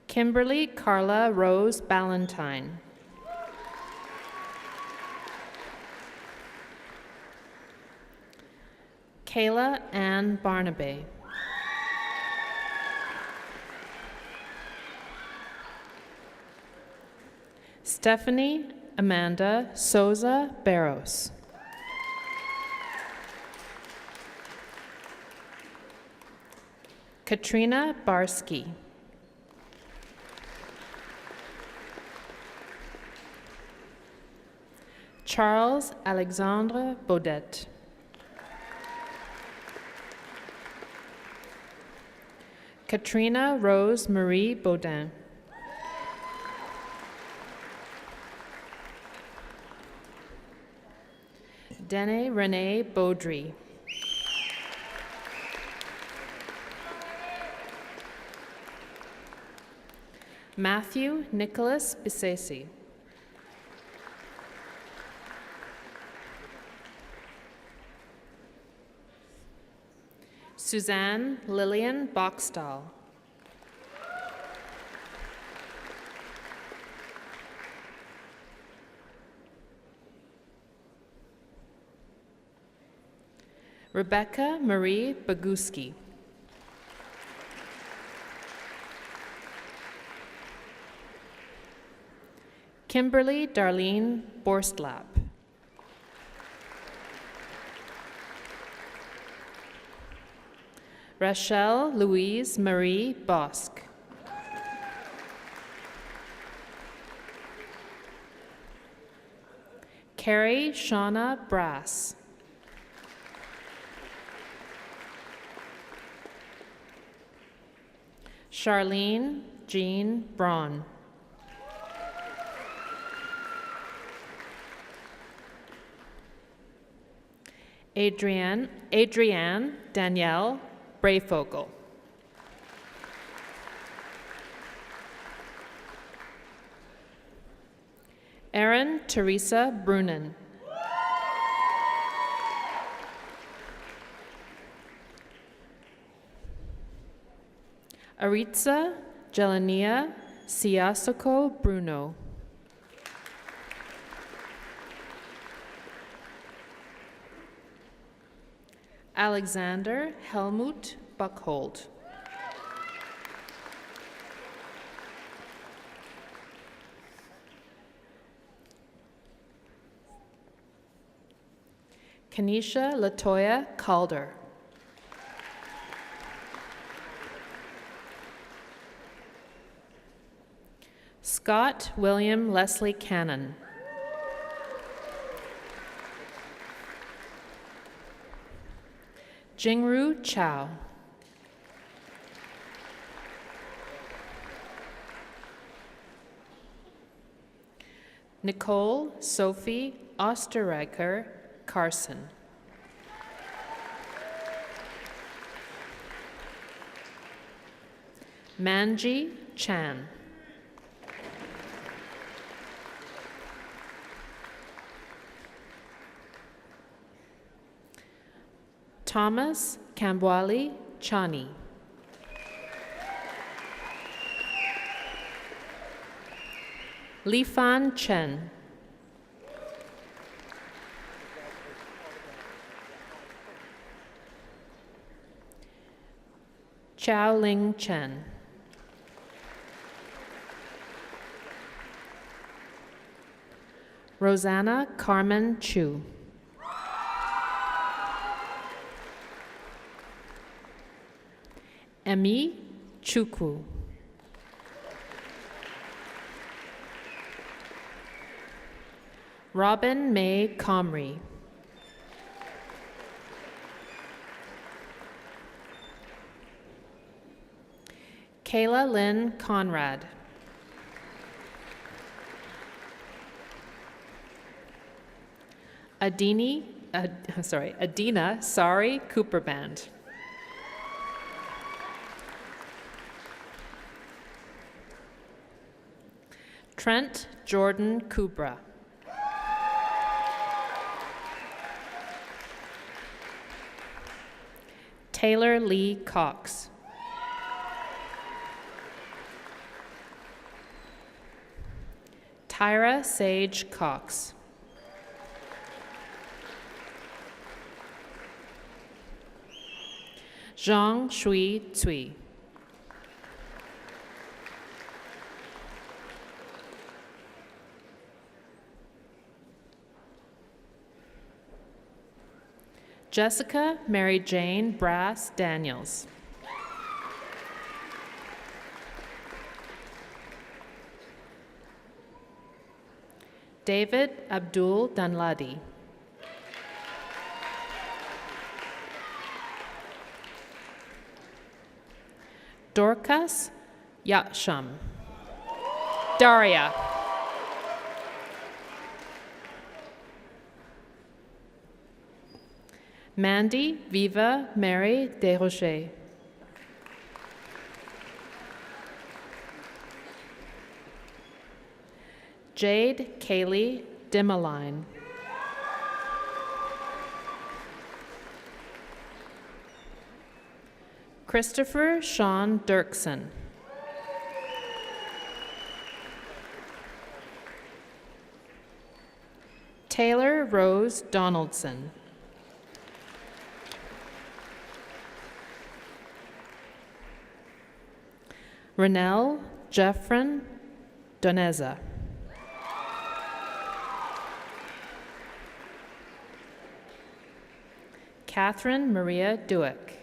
Kimberly Carla Rose Ballantyne. Kayla Ann Barnaby. Stephanie Amanda Souza Barros. Katrina Barsky. Charles Alexandre Baudet. Katrina Rose Marie Baudin. Dene Renee Baudry. Matthew Nicholas Bisesi. Suzanne Lillian Boxstall. Rebecca Marie Baguski. Kimberly Darlene Borstlap. Rachelle Louise Marie Bosk. Carrie Shauna Brass. Charlene Jean Braun. Adrienne Danielle Brayfogle. Erin Teresa Brunin. Aritza Jelania Siasoko Bruno. Alexander Helmut Buckhold. Kanisha Latoya Calder. Scott William Leslie Cannon. Jingru Chow. Nicole Sophie Osterreicher Carson. Manji Chan. Thomas Kambwali Chani. Lifan Chen. Chao Ling Chen. Rosanna Carmen Chu. Emi Chukwu. Robin May Comrie. Kayla Lynn Conrad. Adina Sari Cooper Band. Trent Jordan Kubra. Taylor Lee Cox. Tyra Sage Cox. Zhang Shui Cui. Jessica Mary Jane Brass Daniels. David Abdul Danladi. Dorcas Yaksham. Daria. Mandy Viva Mary Desrochers. Jade Kaylee Dimmeline. Christopher Sean Dirksen. Taylor Rose Donaldson. Renelle Jeffren Doneza. Catherine Maria Duick.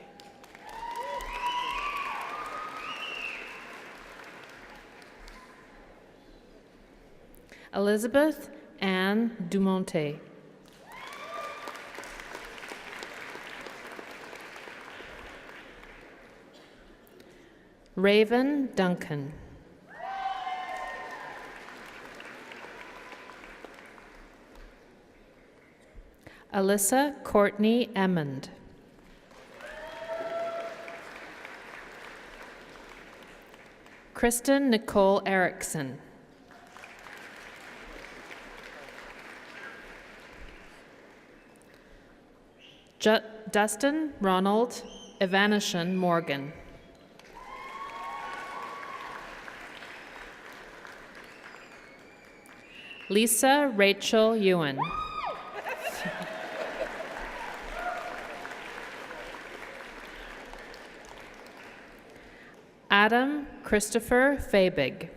Elizabeth Anne Dumonte. Raven Duncan. Alyssa Courtney Emmond. Kristen Nicole Erickson. Dustin Ronald Evanishan Morgan. Lisa Rachel Ewan. Adam Christopher Fabig.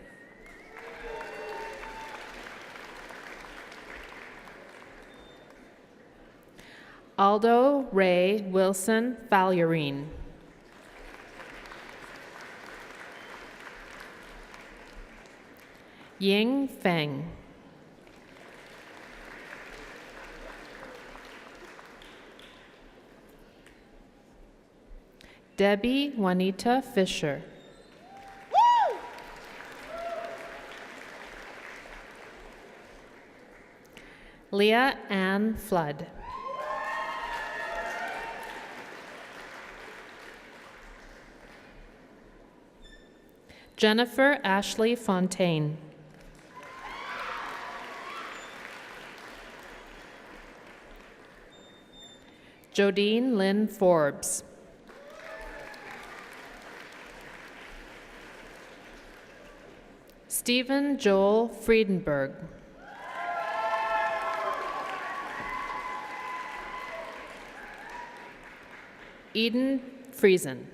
Aldo Ray Wilson Falyarine. Ying Feng. Debbie Juanita Fisher. Leah Ann Flood. Jennifer Ashley Fontaine. Jodine Lynn Forbes. Stephen Joel Friedenberg. Eden Friesen.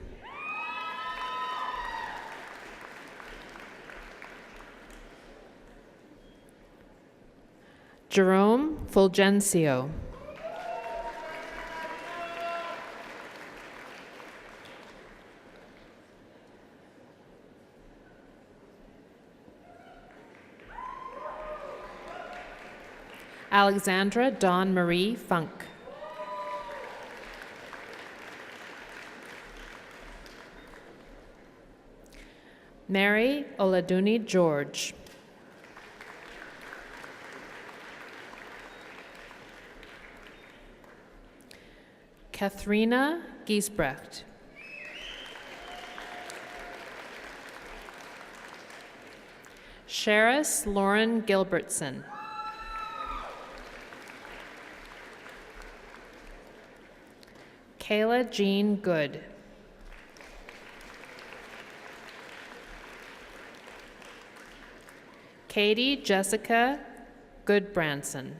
Jerome Fulgencio. Alexandra Dawn Marie Funk. Mary Oladuni George. Katharina Giesbrecht. Sheris Lauren Gilbertson. Kayla Jean Good. Katie Jessica Goodbranson.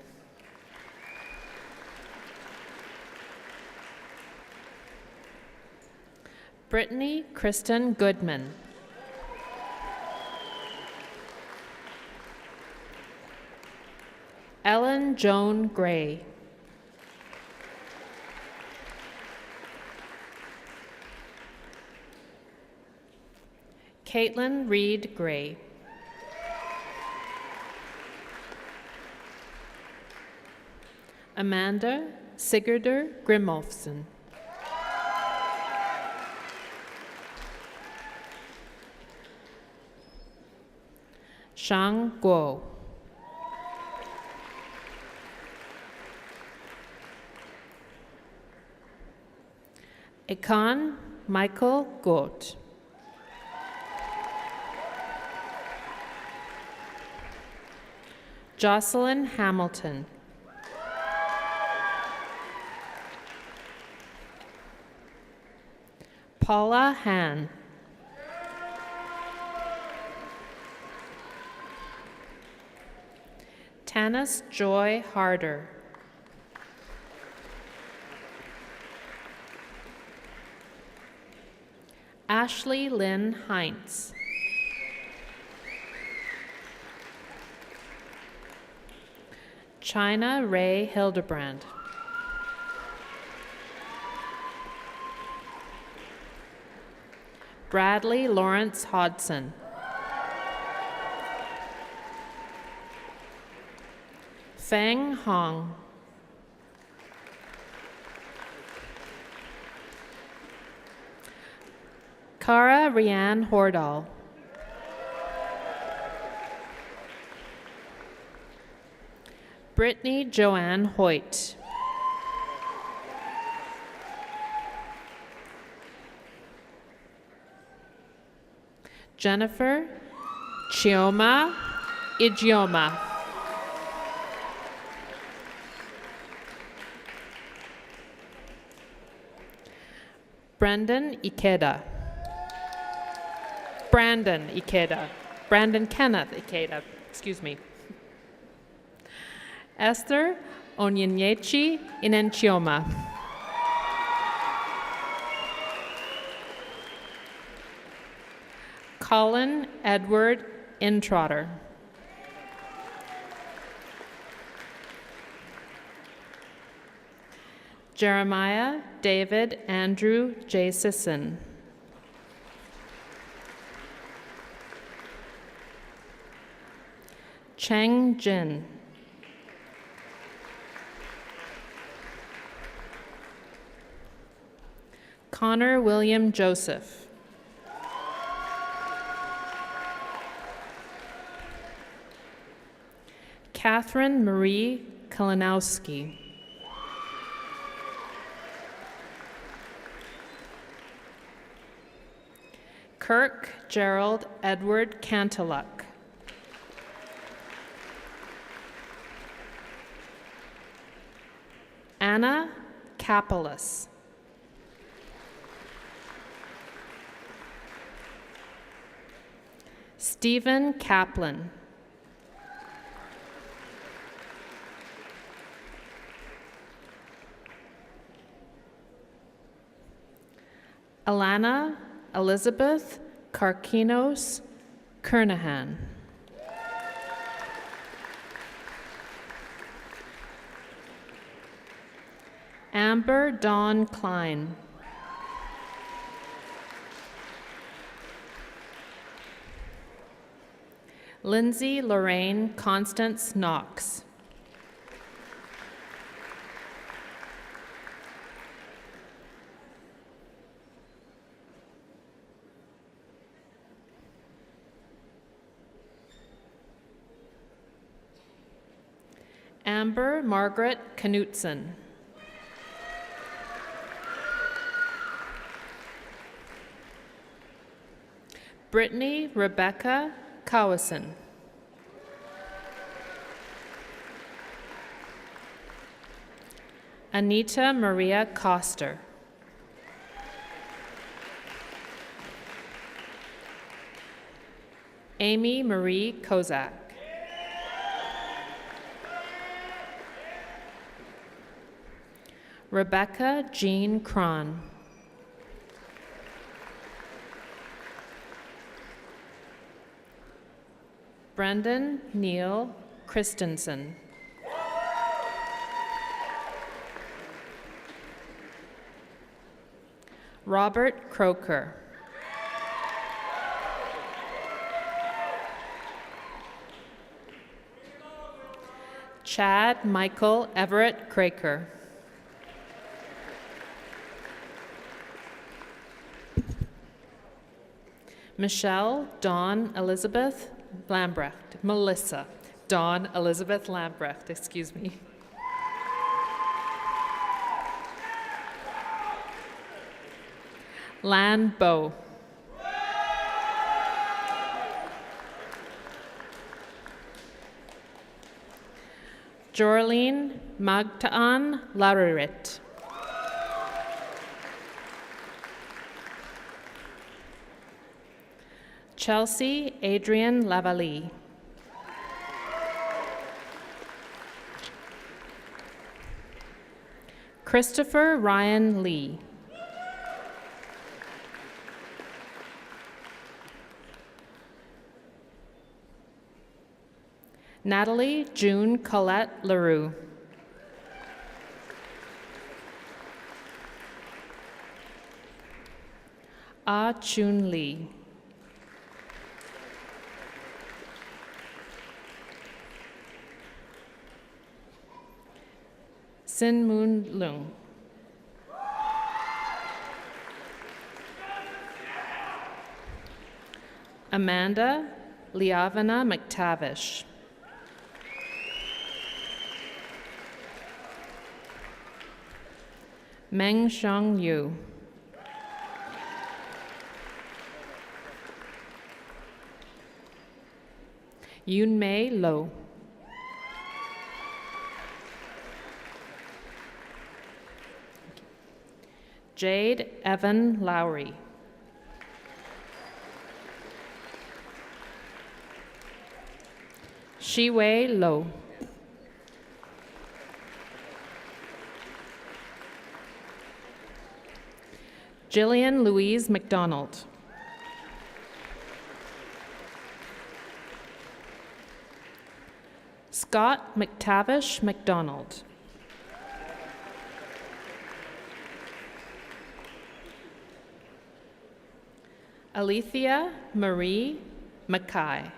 Brittany Kristen Goodman. Ellen Joan Gray. Caitlin Reed Gray. Amanda Sigurdur Grimolfsson. Shang Guo. Ekan Michael Gort. Jocelyn Hamilton. Paula Han. Tanis Joy Harder. Ashley Lynn Heinz. China Ray Hildebrand. Bradley Lawrence Hodson. Feng Hong. Cara Rianne Hordal. Brittany Joanne Hoyt. Jennifer Chioma Ijeoma. Brandon Ikeda. Brandon Kenneth Ikeda, excuse me. Esther Onyenyechi Inenchioma. Colin Edward Introtter. Jeremiah David Andrew J. Sisson. Cheng Jin. Connor William Joseph. Catherine Marie Kalinowski. Kirk Gerald Edward Canteluck. Anna Kapelis. Stephen Kaplan. Alana Elizabeth Karkinos Kernahan. Amber Dawn Klein. Lindsay Lorraine Constance Knox. Amber Margaret Knutson. Brittany Rebecca Cowison. Anita Maria Coster. Amy Marie Kozak. Rebecca Jean Cron. Brendan Neil Christensen. Robert Croker. Chad Michael Everett Craker. Michelle Dawn Elizabeth Lambrecht. Melissa Dawn Elizabeth Lambrecht, excuse me. Lan Bo. Jorlene Magtaan Lararit. Chelsea Adrian Lavalie. Christopher Ryan Lee. Natalie June Colette LaRue. Ah Chun Lee. Sin Moon Lung. Amanda Liavana McTavish. Meng Xiang Yu. Yun Mei Lo. Jade Evan Lowry. Shiwei Lo. Jillian Louise McDonald. Scott McTavish McDonald. Alethea Marie McKay.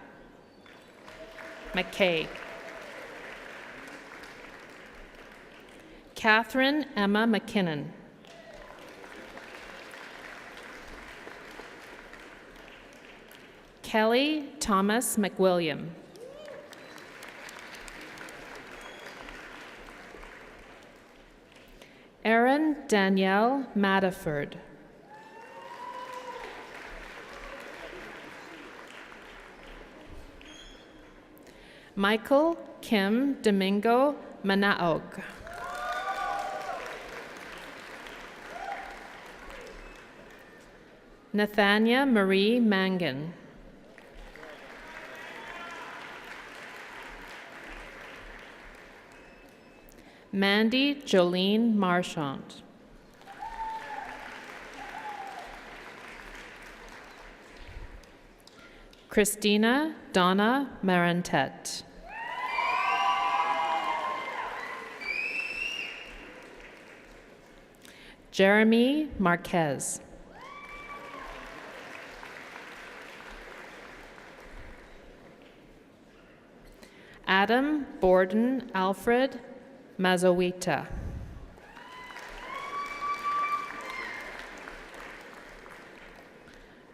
Catherine Emma McKinnon. Kelly Thomas McWilliam. Erin Danielle Madiford. Michael Kim Domingo Manaog. Nathania Marie Mangan. Mandy Jolene Marchant. Christina Donna Marantet. Jeremy Marquez. Adam Borden Alfred Mazowita.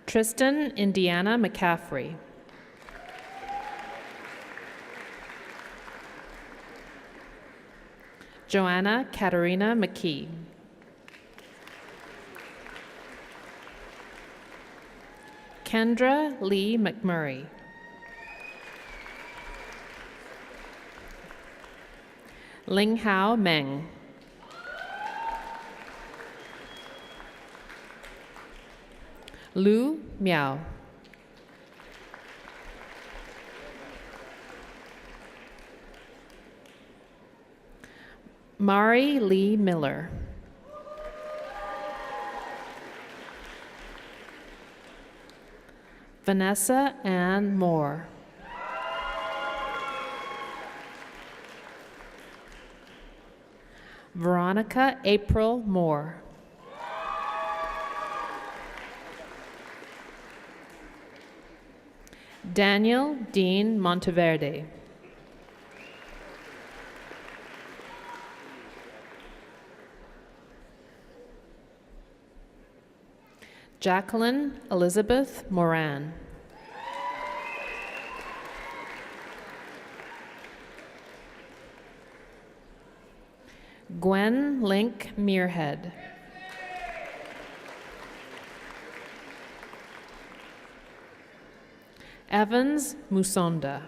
Tristan Indiana McCaffrey. Joanna Katarina McKee. Kendra Lee McMurray. Ling Hao Meng. Lu Miao. Mari Lee Miller. Vanessa Ann Moore. Veronica April Moore. Daniel Dean Monteverde. Jacqueline Elizabeth Moran. Gwen Link Muirhead. Evans Musonda.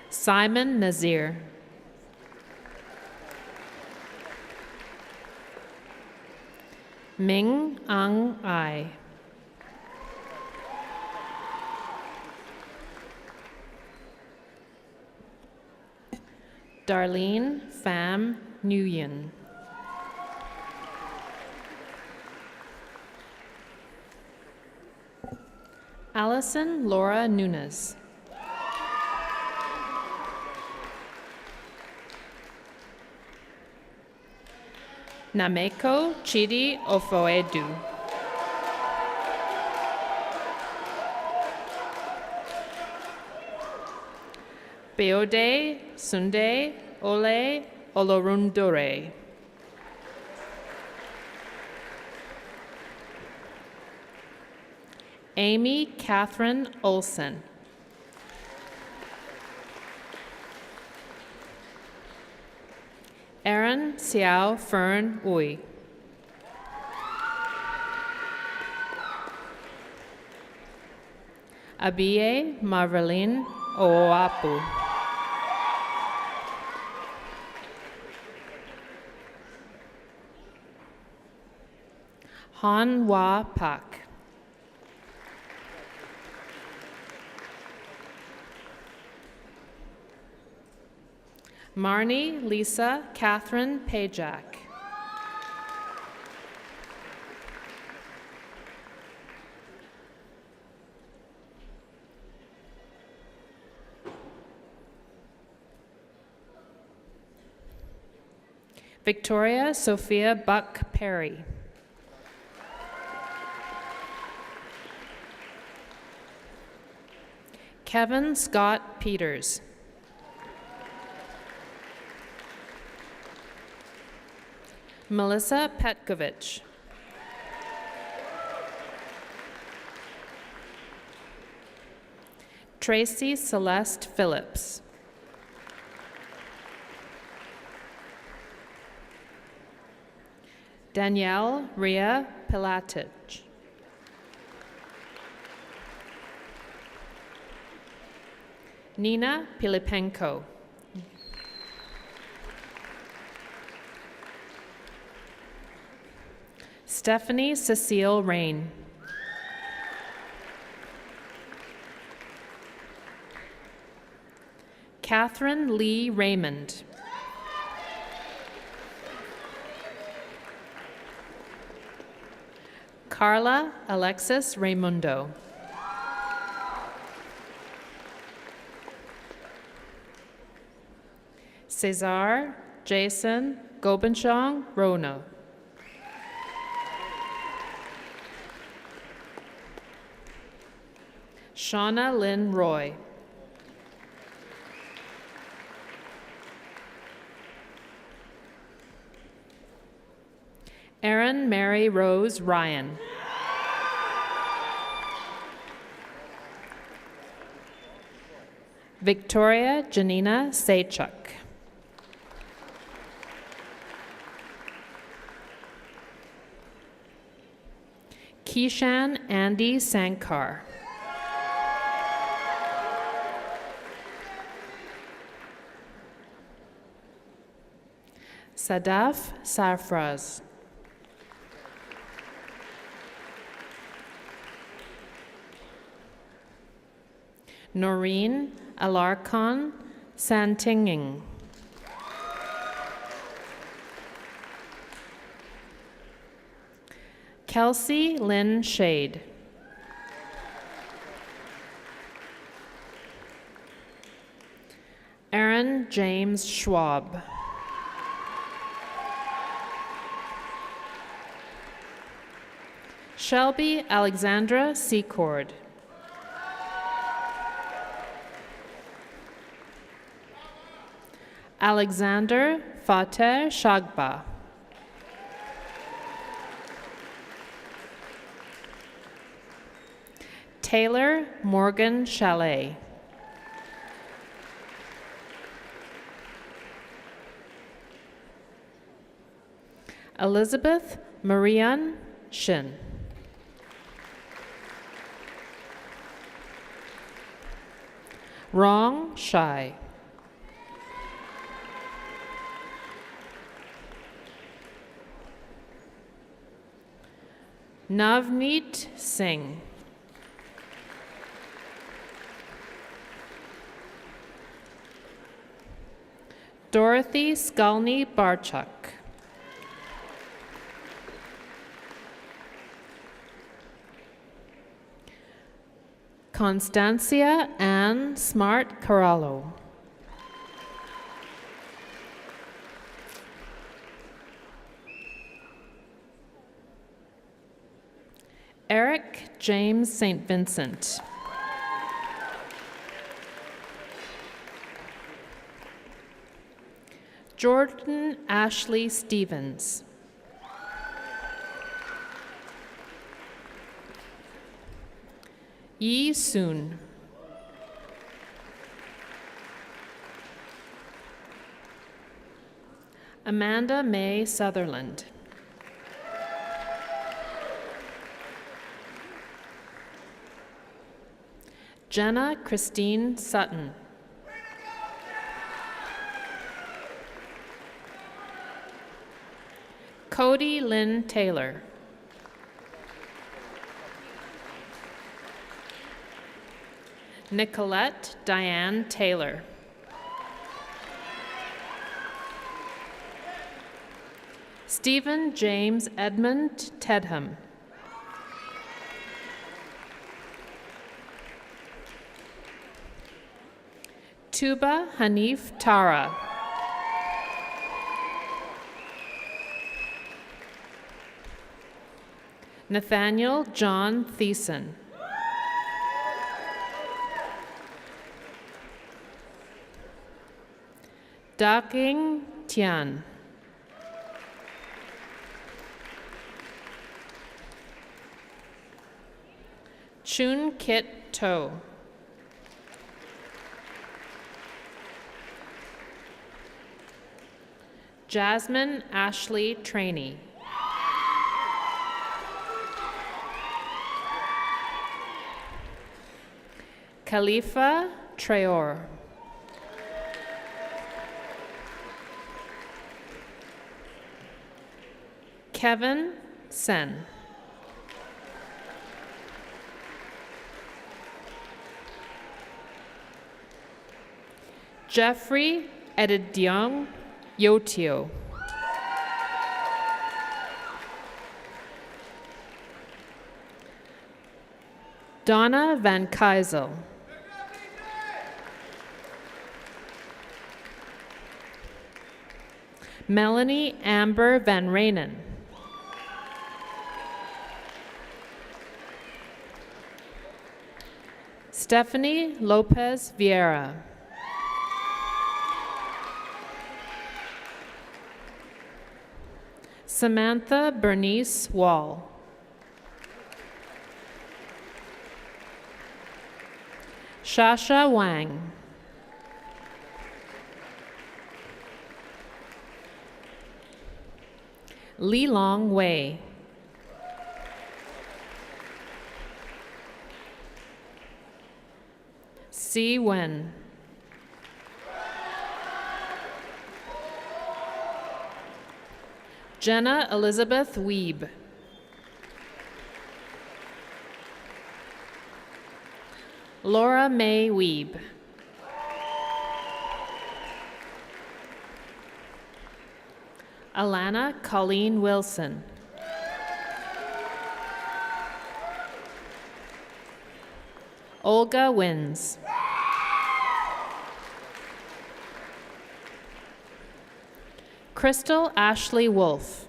Simon Nazir. Ming Ang Ai. Darlene Pham Nguyen. Allison Laura Nunes. Nameko Chidi Ofoedu. Beode Sunde Ole Olorundore. Amy Catherine Olson. Aaron Xiao Fern Ui. Abie Marveline Oapu. Han Hua Pak. Marnie Lisa Catherine Pajak. Victoria Sophia Buck Perry. Kevin Scott Peters. Melissa Petkovich. Tracy Celeste Phillips. Danielle Ria Pilatich. Nina Pilipenko. Stephanie Cecile Rain. Catherine Lee Raymond. Carla Alexis Raimundo. Cesar Jason Gobenchong Rono. Shauna Lynn Roy. Erin Mary Rose Ryan. Victoria Janina Saychuk. Keishan Andy Sankar. Sadaf Sarfraz. Noreen Alarcon Santinging. Kelsey Lynn Shade. Aaron James Schwab. Shelby Alexandra Secord. Alexander Fateh Shagba. Taylor Morgan Chalet. Elizabeth Marianne Shin. Rong Shai. Navneet Singh. Dorothy Skalny Barchuk. Constancia Ann Smart Carallo. Eric James St. Vincent. Jordan Ashley Stevens. Yi Soon. Amanda May Sutherland. Jenna Christine Sutton. Cody Lynn Taylor. Nicolette Diane Taylor. Stephen James Edmund Tedham. Tuba Hanif Tara. Nathaniel John Thiessen. Daking Tian. Chun Kit To. Jasmine Ashley Trainee. Khalifa Traor. Kevin Sen. Jeffrey Edidiong Yotio. Donna Van Keisel. Melanie Amber Van Rainen. Stephanie Lopez Vieira. Samantha Bernice Wall. Shasha Wang. Li Long Wei. Si Wen. Jenna Elizabeth Wiebe. Laura Mae Wiebe. Alana Colleen Wilson. Olga Wins. Crystal Ashley Wolf.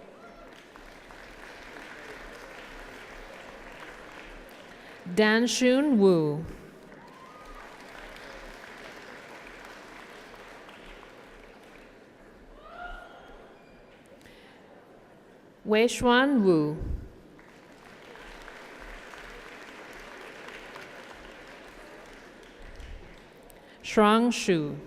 Danshun Wu. Weishuan Wu. Shrang Shu.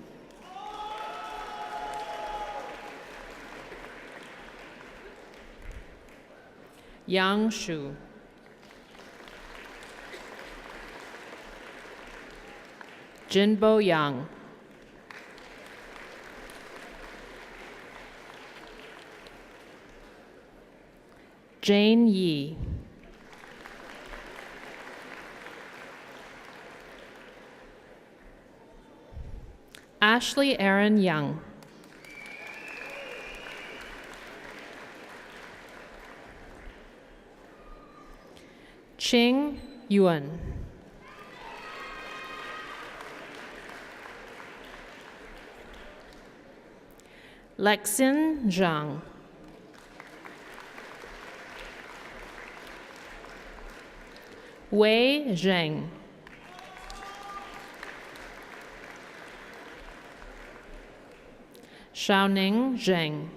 Yang Shu. Jinbo Yang. Jane Yi. Ashley Aaron Young. Ching Yuan. Lexin Zhang. Wei Zheng. Xiaoning Zheng.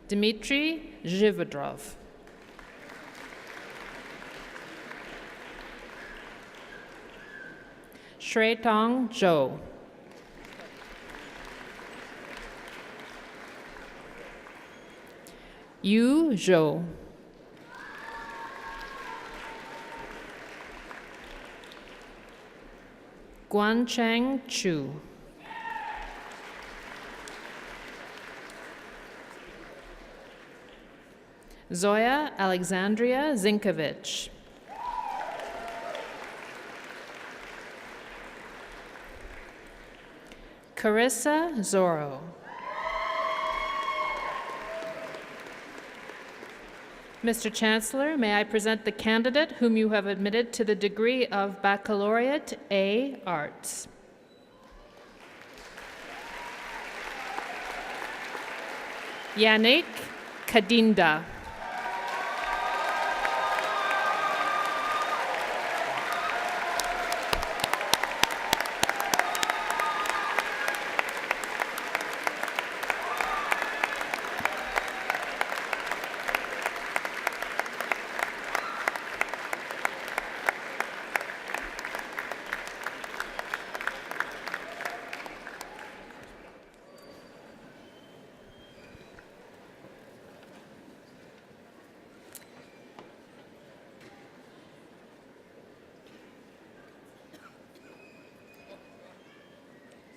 Dmitry Zhivodrov. Shui-Tong Zhou. Yu Zhou. Guancheng Chu. Zoya Alexandria Zinkovich. Carissa Zorro. Mr. Chancellor, may I present the candidate whom you have admitted to the degree of Baccalaureate A Arts. Yannick Kadinda.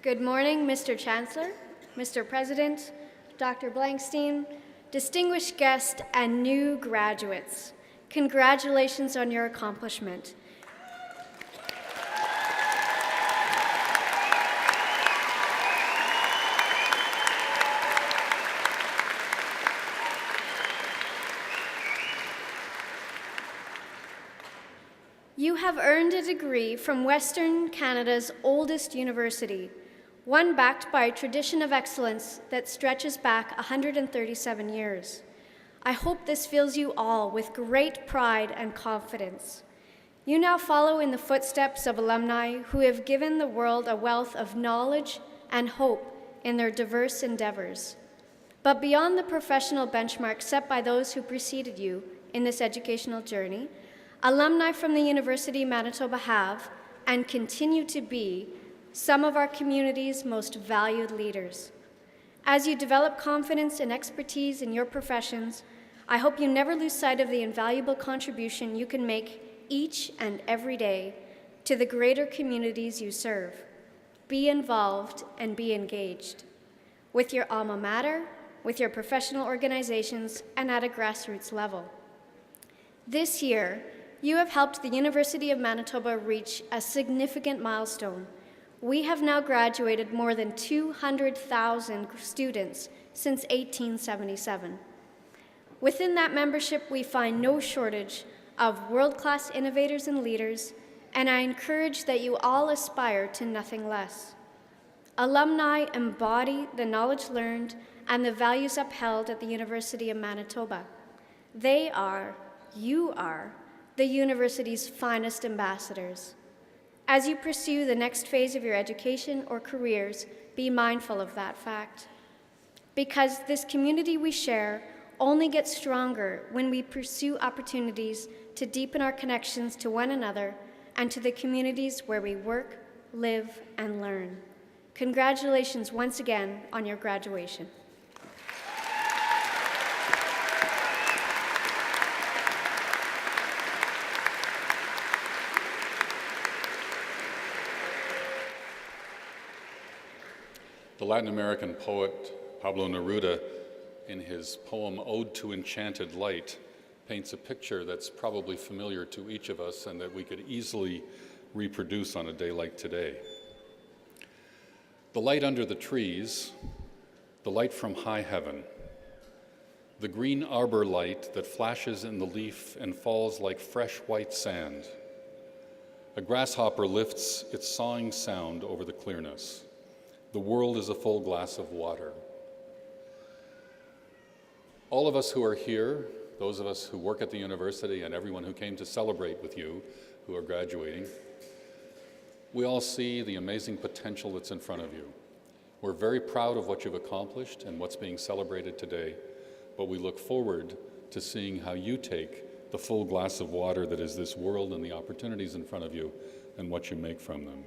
Good morning, Mr. Chancellor, Mr. President, Dr. Blankstein, distinguished guests, and new graduates. Congratulations on your accomplishment. You have earned a degree from Western Canada's oldest university, one backed by a tradition of excellence that stretches back 137 years. I hope this fills you all with great pride and confidence. You now follow in the footsteps of alumni who have given the world a wealth of knowledge and hope in their diverse endeavors. But beyond the professional benchmark set by those who preceded you in this educational journey, alumni from the University of Manitoba have, and continue to be, some of our community's most valued leaders. As you develop confidence and expertise in your professions, I hope you never lose sight of the invaluable contribution you can make each and every day to the greater communities you serve. Be involved and be engaged with your alma mater, with your professional organizations, and at a grassroots level. This year, you have helped the University of Manitoba reach a significant milestone. We have now graduated more than 200,000 students since 1877. Within that membership, we find no shortage of world-class innovators and leaders, and I encourage that you all aspire to nothing less. Alumni embody the knowledge learned and the values upheld at the University of Manitoba. They are, you are, the university's finest ambassadors. As you pursue the next phase of your education or careers, be mindful of that fact. Because this community we share only gets stronger when we pursue opportunities to deepen our connections to one another and to the communities where we work, live, and learn. Congratulations once again on your graduation. The Latin American poet Pablo Neruda, in his poem Ode to Enchanted Light, paints a picture that's probably familiar to each of us and that we could easily reproduce on a day like today. The light under the trees, the light from high heaven, the green arbor light that flashes in the leaf and falls like fresh white sand. A grasshopper lifts its sawing sound over the clearness. The world is a full glass of water. All of us who are here, those of us who work at the university and everyone who came to celebrate with you who are graduating, we all see the amazing potential that's in front of you. We're very proud of what you've accomplished and what's being celebrated today, but we look forward to seeing how you take the full glass of water that is this world and the opportunities in front of you and what you make from them.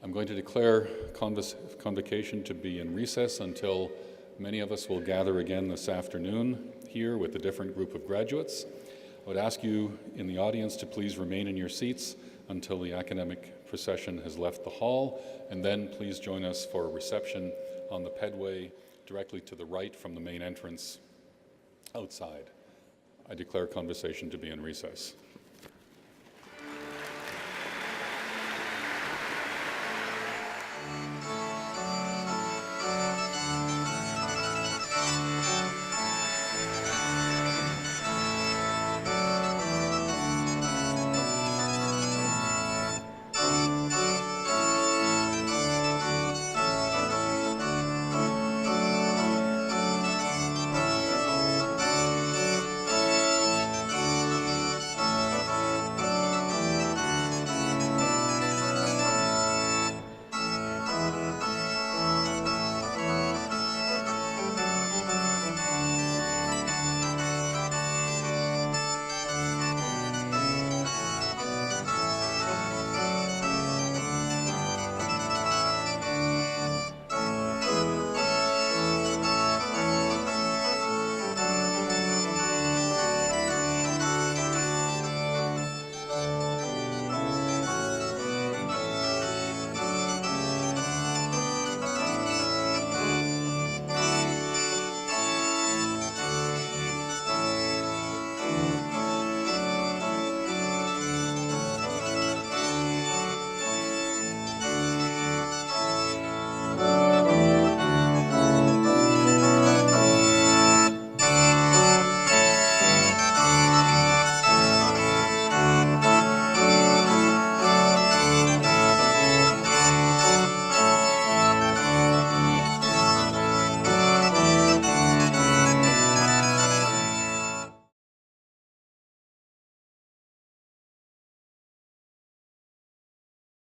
I'm going to declare convocation to be in recess until many of us will gather again this afternoon here with a different group of graduates. I would ask you in the audience to please remain in your seats until the academic procession has left the hall, and then please join us for a reception on the pedway directly to the right from the main entrance outside. I declare convocation to be in recess.